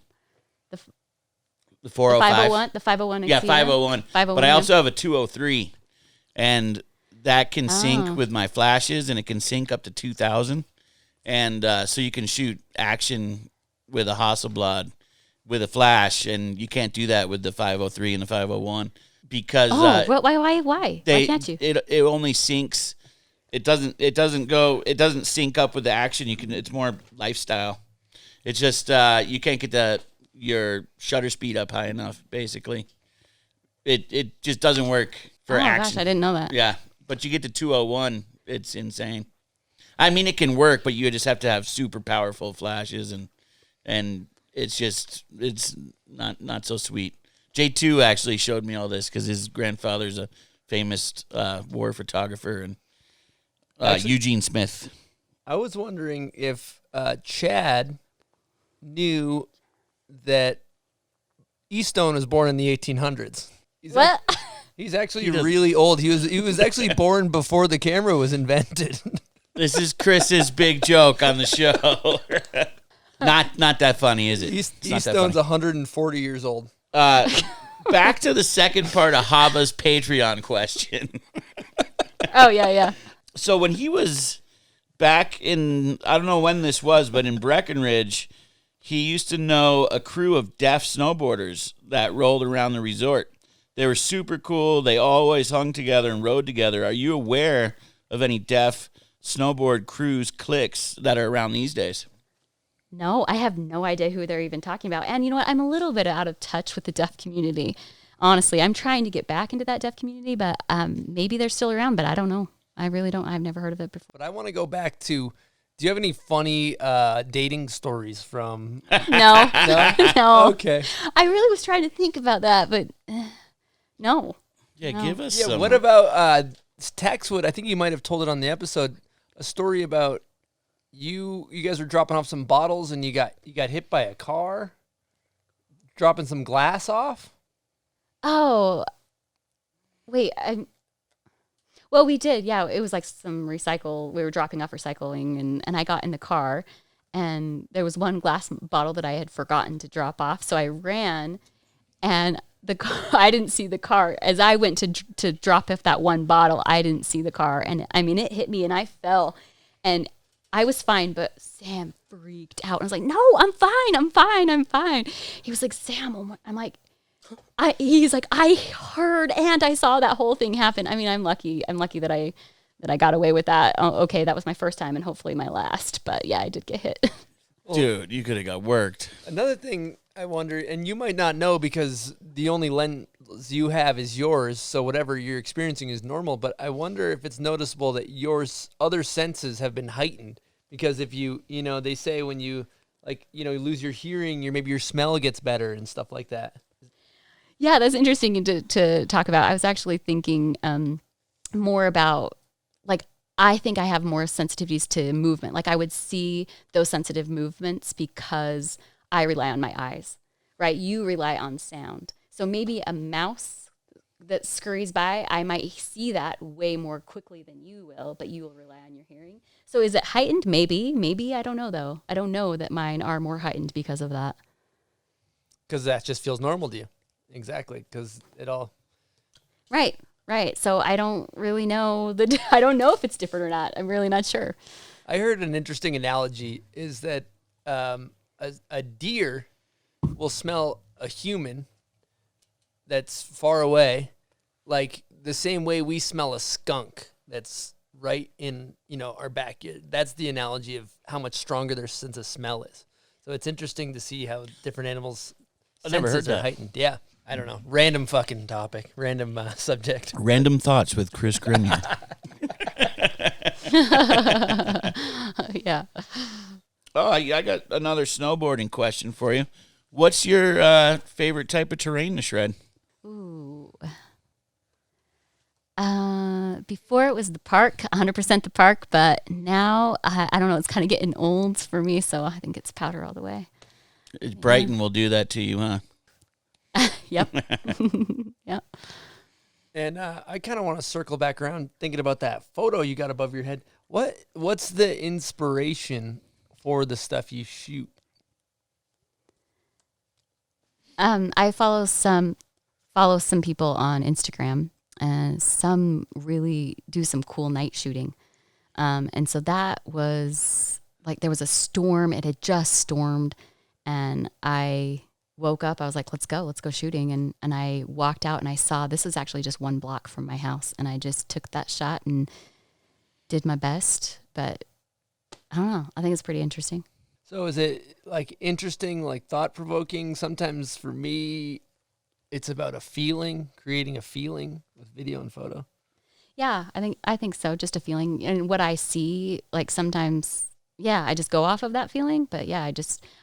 405. The 501. Yeah, 501. 501. But I also have a 203, and that can sync with my flashes, and it can sync up to 2,000. And so you can shoot action with a Hasselblad with a flash, and you can't do that with the 503 and the 501 because why? Why can't you? It only syncs. It doesn't sync up with the action. It's more lifestyle. It's just you can't get your shutter speed up high enough. Basically, it just doesn't work for action. Gosh, I didn't know that. Yeah, but you get to 201, it's insane. I mean, it can work, but you just have to have super powerful flashes, and it's not so sweet. J2 actually showed me all this because his grandfather's a famous war photographer, and Actually- Eugene Smith. I was wondering if Chad knew that Eastone was born in the 1800s. What? He's actually He does- really old. He was actually born before the camera was invented. This is Chris's big joke on the show. Not that funny, is it? It's not that Eastone's funny. 140 years old. Back to the second part of Hava's Patreon question. Oh, yeah. So when he was back in, I don't know when this was, but in Breckenridge, he used to know a crew of deaf snowboarders that rolled around the resort. They were super cool. They always hung together and rode together. Are you aware of any deaf snowboard crews, cliques that are around these days? No, I have no idea who they're even talking about. And you know what? I'm a little bit out of touch with the deaf community. Honestly, I'm trying to get back into that deaf community, but maybe they're still around, but I don't know. I really don't. I've never heard of it before. But I want to go back to, do you have any funny dating stories from... No. No. Okay. I really was trying to think about that, but no. Yeah, No. give us Yeah, some. what about Taxwood? I think you might have told it on the episode, a story about you guys were dropping off some bottles and you got hit by a car, dropping some glass off. Oh, wait. Well, we did. Yeah, it was like some recycle. We were dropping off recycling, and I got in the car, and there was one glass bottle that I had forgotten to drop off. So I ran, and the car, I didn't see the car. As I went to drop off that one bottle, I didn't see the car, and I mean, it hit me, and I fell, and I was fine, but Sam freaked out. I was like, "No, I'm fine. He was like, "Sam," I'm like. He's like, I heard and I saw that whole thing happen. I mean, I'm lucky that I got away with that. Oh, okay, that was my first time and hopefully my last. But yeah, I did get hit. Dude, you could have got worked. Another thing I wonder, and you might not know because the only lens you have is yours, so whatever you're experiencing is normal, but I wonder if it's noticeable that your other senses have been heightened. Because if they say when you, you lose your hearing, maybe your smell gets better and stuff like that. Yeah, that's interesting to talk about. I was actually thinking more about, I think I have more sensitivities to movement. I would see those sensitive movements because I rely on my eyes, right? You rely on sound. So maybe a mouse that scurries by, I might see that way more quickly than you will, but you will rely on your hearing. So is it heightened? Maybe. I don't know, though. I don't know that mine are more heightened because of that. Because that just feels normal to you. Exactly, because it all... Right. So I don't really know I don't know if it's different or not. I'm really not sure. I heard an interesting analogy is that a deer will smell a human that's far away, like the same way we smell a skunk that's right in our backyard. That's the analogy of how much stronger their sense of smell is. So it's interesting to see how different animals' I've never senses heard are that. heightened. Yeah. I don't know. Random fucking topic. Random subject. Random thoughts with Chris Grenier. Yeah. Oh, I got another snowboarding question for you. What's your favorite type of terrain to shred? Ooh. Before it was the park, 100% the park, but now I don't know. It's kind of getting old for me, so I think it's powder all the way. Brighton will do that to you, huh? Yep. Yep. And I kind of want to circle back around thinking about that photo you got above your head. What's the inspiration for the stuff you shoot? I follow some people on Instagram, and some really do some cool night shooting. And so that was there was a storm. It had just stormed, and I woke up. I was like, let's go shooting. And I walked out and I saw this was actually just one block from my house. And I just took that shot and did my best. But I don't know. I think it's pretty interesting. So is it interesting, thought-provoking? Sometimes for me, it's about a feeling, creating a feeling with video and photo. Yeah, I think so. Just a feeling. And what I see, sometimes I just go off of that feeling. But yeah,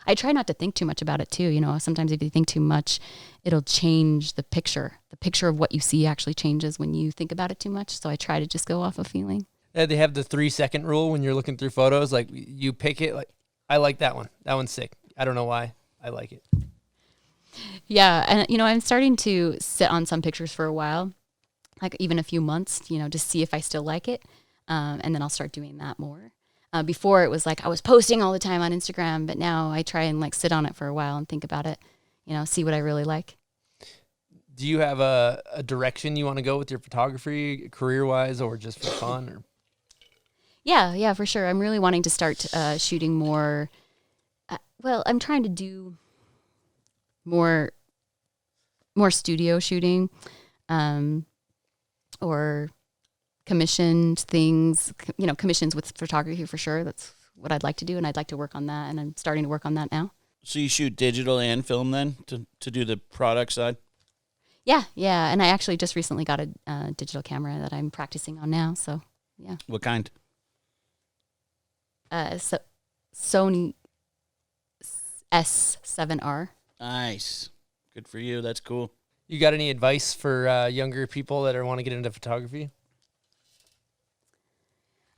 I try not to think too much about it too. Sometimes if you think too much, it'll change the picture. The picture of what you see actually changes when you think about it too much. So I try to just go off of feeling. Yeah, they have the 3-second rule when you're looking through photos. Like you pick it, like I like that one. That one's sick. I don't know why. I like it. Yeah, and I'm starting to sit on some pictures for a while, like even a few months, to see if I still like it, and then I'll start doing that more. Before it was like I was posting all the time on Instagram, but now I try and like sit on it for a while and think about it, see what I really like. Do you have a direction you want to go with your photography, career-wise, or just for fun? Or? Yeah, for sure. I'm really wanting to start shooting more. I'm trying to do more studio shooting, or commissioned things, commissions with photography for sure. That's what I'd like to do, and I'd like to work on that, and I'm starting to work on that now. So you shoot digital and film then to do the product side? Yeah, and I actually just recently got a digital camera that I'm practicing on now, so yeah. What kind? So Sony S7R. Nice. Good for you. That's cool. You got any advice for younger people that want to get into photography?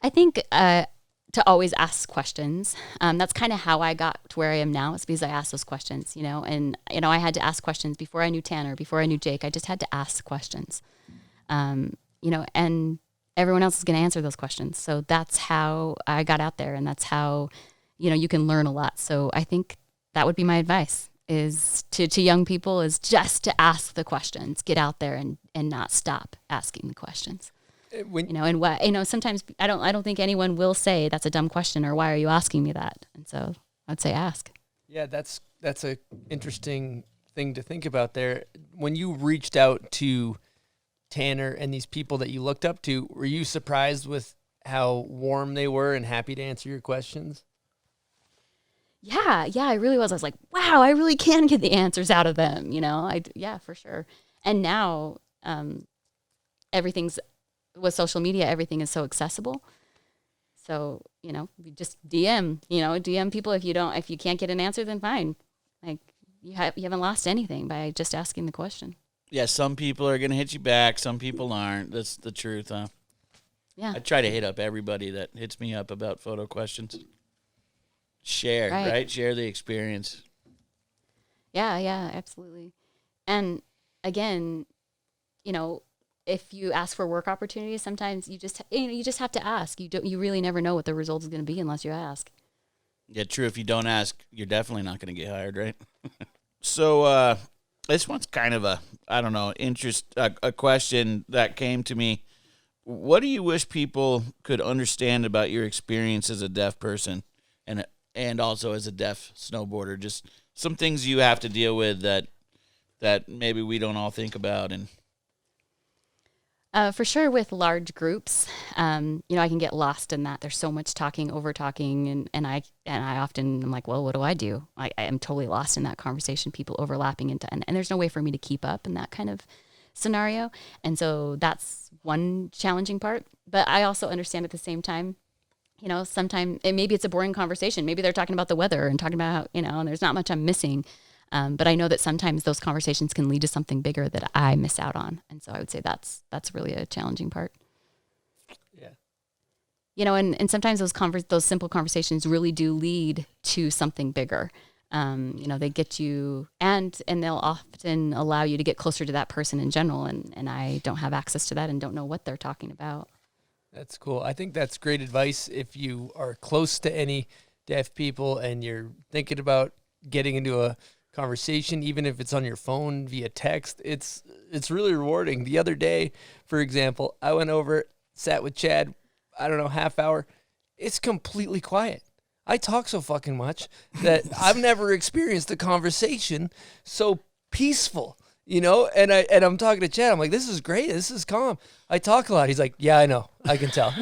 I think to always ask questions. That's kind of how I got to where I am now. It's because I asked those questions, and I had to ask questions before I knew Tanner, before I knew Jake. I just had to ask questions, and everyone else is going to answer those questions. So that's how I got out there, and that's how, you can learn a lot. So I think that would be my advice is to young people is just to ask the questions, get out there and not stop asking the questions. And what, sometimes I don't think anyone will say that's a dumb question or why are you asking me that? And so I'd say ask. Yeah, that's a interesting thing to think about there. When you reached out to Tanner and these people that you looked up to, were you surprised with how warm they were and happy to answer your questions? Yeah, I really was. I was like, wow, I really can get the answers out of them, yeah, for sure. And now everything's with social media, everything is so accessible. So, you just DM people. If you can't get an answer, then fine. Like you haven't lost anything by just asking the question. Yeah, some people are going to hit you back. Some people aren't. That's the truth, huh? Yeah. I try to hit up everybody that hits me up about photo questions. Share, right? Share the experience. Yeah, absolutely. And again, if you ask for work opportunities, sometimes you just have to ask. You really never know what the result is going to be unless you ask. Yeah, true. If you don't ask, you're definitely not going to get hired, right? So this one's kind of a question that came to me. What do you wish people could understand about your experience as a deaf person and also as a deaf snowboarder? Just some things you have to deal with that maybe we don't all think about. And for sure with large groups, I can get lost in that. There's so much talking, over talking, and I often am like, well, what do? I am totally lost in that conversation, people overlapping and there's no way for me to keep up in that kind of scenario. And so that's one challenging part. But I also understand at the same time, sometimes maybe it's a boring conversation. Maybe they're talking about the weather and talking about, and there's not much I'm missing. But I know that sometimes those conversations can lead to something bigger that I miss out on. And so I would say that's really a challenging part. Yeah. And sometimes those simple conversations really do lead to something bigger. They get you and they'll often allow you to get closer to that person in general. And I don't have access to that and don't know what they're talking about. That's cool. I think that's great advice if you are close to any deaf people and you're thinking about getting into a conversation, even if it's on your phone via text. It's really rewarding. The other day, for example, I went over, sat with Chad, half hour. It's completely quiet. I talk so fucking much that I've never experienced a conversation so peaceful, and I'm talking to Chad. I'm like, this is great. This is calm. I talk a lot. He's like, yeah, I know. I can tell.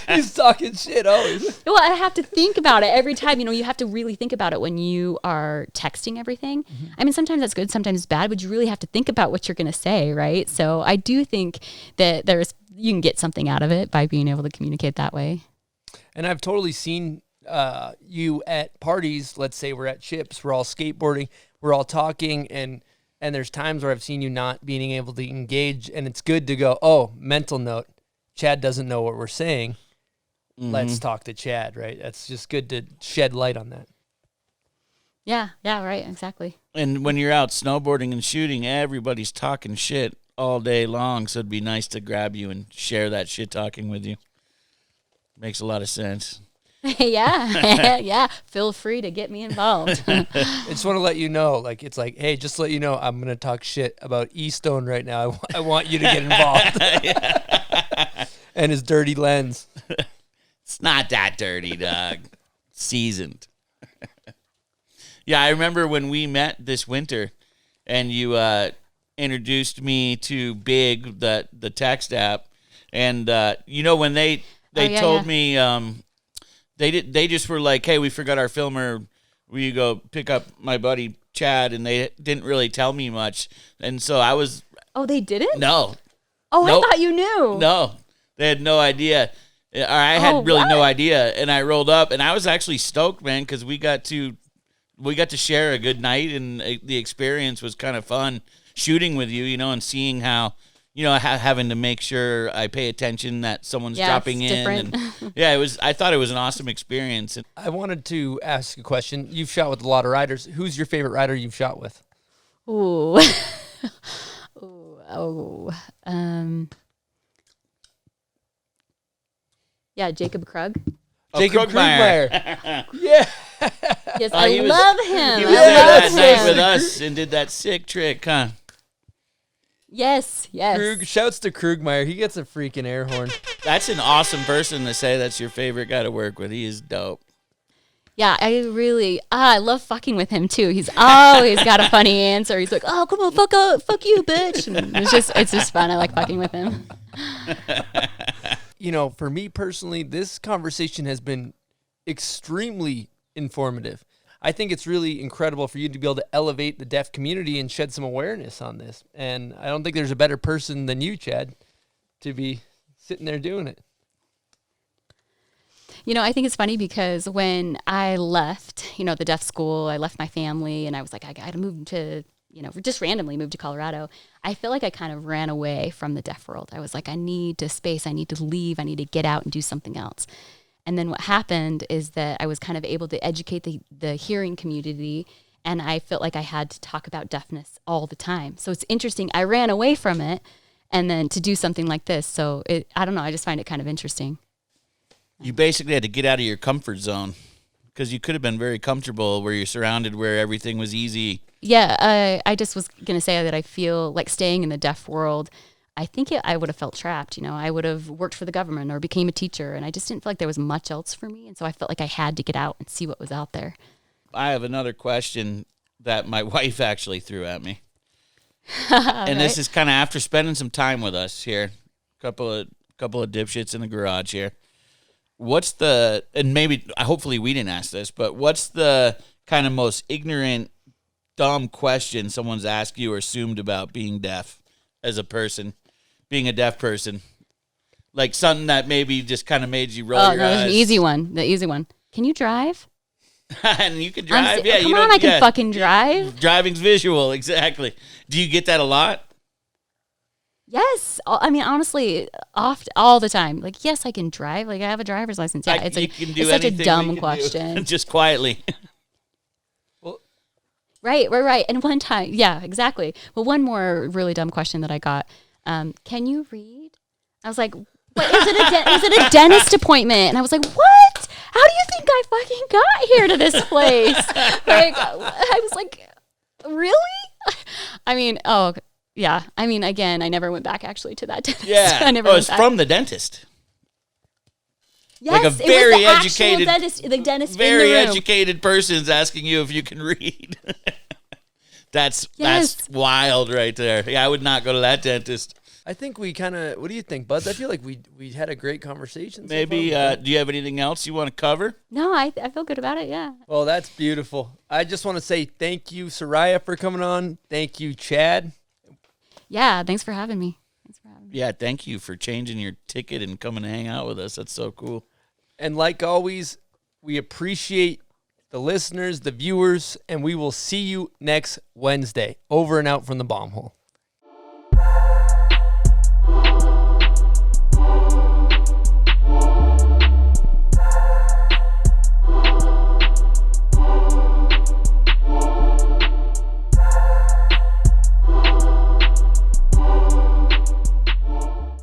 He's talking shit always. Well, I have to think about it every time. You have to really think about it when you are texting everything. Mm-hmm. I mean, sometimes that's good, sometimes it's bad, but you really have to think about what you're going to say, right? So I do think that you can get something out of it by being able to communicate that way. And I've totally seen you at parties. Let's say we're at Chips, we're all skateboarding, we're all talking, and there's times where I've seen you not being able to engage, and it's good to go, oh, mental note, Chad doesn't know what we're saying. Let's talk to Chad, right? That's just good to shed light on that. Yeah, right, exactly. And when you're out snowboarding and shooting, everybody's talking shit all day long, so it'd be nice to grab you and share that shit talking with you. Makes a lot of sense. Yeah. Feel free to get me involved. I just want to let you know, like, it's like, hey, just to let you know, I'm going to talk shit about E-Stone right now. I want you to get involved. And his dirty lens. It's not that dirty, dog. Seasoned. Yeah, I remember when we met this winter and you introduced me to Big, the text app. And, when they told me they just were like, hey, we forgot our filmer. Will you go pick up my buddy Chad? And they didn't really tell me much. And so I was... Oh, they didn't? No. Oh, nope. I thought you knew. No. They had no idea. Or I had really no idea. And I rolled up, and I was actually stoked, man, because we got to share a good night, and the experience was kind of fun shooting with you, and seeing how, having to make sure I pay attention that someone's dropping in. Different. And, I thought it was an awesome experience. I wanted to ask a question. You've shot with a lot of riders. Who's your favorite rider you've shot with? Ooh. Yeah, Jacob Krug. Jacob Krugmeyer. Yeah. Yes, I love him. He was there that night with us and did that sick trick, huh? Yes. Shouts to Krugmeyer. He gets a freaking air horn. That's an awesome person to say that's your favorite guy to work with. He is dope. Yeah, I love fucking with him too. He's always got a funny answer. He's like, "Oh, come on, fuck you, bitch." And it's just fun. I like fucking with him. For me personally, this conversation has been extremely informative. I think it's really incredible for you to be able to elevate the deaf community and shed some awareness on this. And I don't think there's a better person than you, Chad, to be sitting there doing it. I think it's funny because when I left, the deaf school, I left my family and I was like, I got to move to, just randomly moved to Colorado. I feel like I kind of ran away from the deaf world. I was like, I need to space. I need to leave. I need to get out and do something else. And then what happened is that I was kind of able to educate the hearing community, and I felt like I had to talk about deafness all the time. So it's interesting. I ran away from it and then to do something like this. So I don't know. I just find it kind of interesting. You basically had to get out of your comfort zone because you could have been very comfortable where you're surrounded, where everything was easy. Yeah, I just was going to say that I feel like staying in the deaf world, I think I would have felt trapped. I would have worked for the government or became a teacher, and I just didn't feel like there was much else for me. And so I felt like I had to get out and see what was out there. I have another question that my wife actually threw at me. And this is kind of after spending some time with us here, couple of dipshits in the garage here. Hopefully we didn't ask this, but what's the kind of most ignorant, dumb question someone's asked you or assumed about being deaf as a person, being a deaf person? Like something that maybe just kind of made you roll your eyes. The easy one. Can you drive? And you can drive? Come on, I can fucking drive. Driving's visual, exactly. Do you get that a lot? Yes. I mean, honestly, all the time. Like, yes, I can drive. Like, I have a driver's license. Yeah, it's such a dumb question. Just quietly. Right. And one time, yeah, exactly. Well, one more really dumb question that I got. Can you read? I was like, what? Is it a dentist appointment? And I was like, what? How do you think I fucking got here to this place? Like, I was like, really? I mean, yeah. I mean, again, I never went back actually to that dentist. Yeah. I never went back. From the dentist. Yes, like a very it was the educated dentist, the dentist very in the room. educated person's asking you if you can read. That's wild right there. Yeah, I would not go to that dentist. I think we kind of, what do you think, Bud? I feel like we had a great conversation. Maybe, do you have anything else you want to cover? No, I feel good about it, yeah. Well, that's beautiful. I just want to say thank you, Soraya, for coming on. Thank you, Chad. Yeah, thanks for having me. Yeah, thank you for changing your ticket and coming to hang out with us. That's so cool. And like always, we appreciate the listeners, the viewers, and we will see you next Wednesday. Over and out from the bomb hole.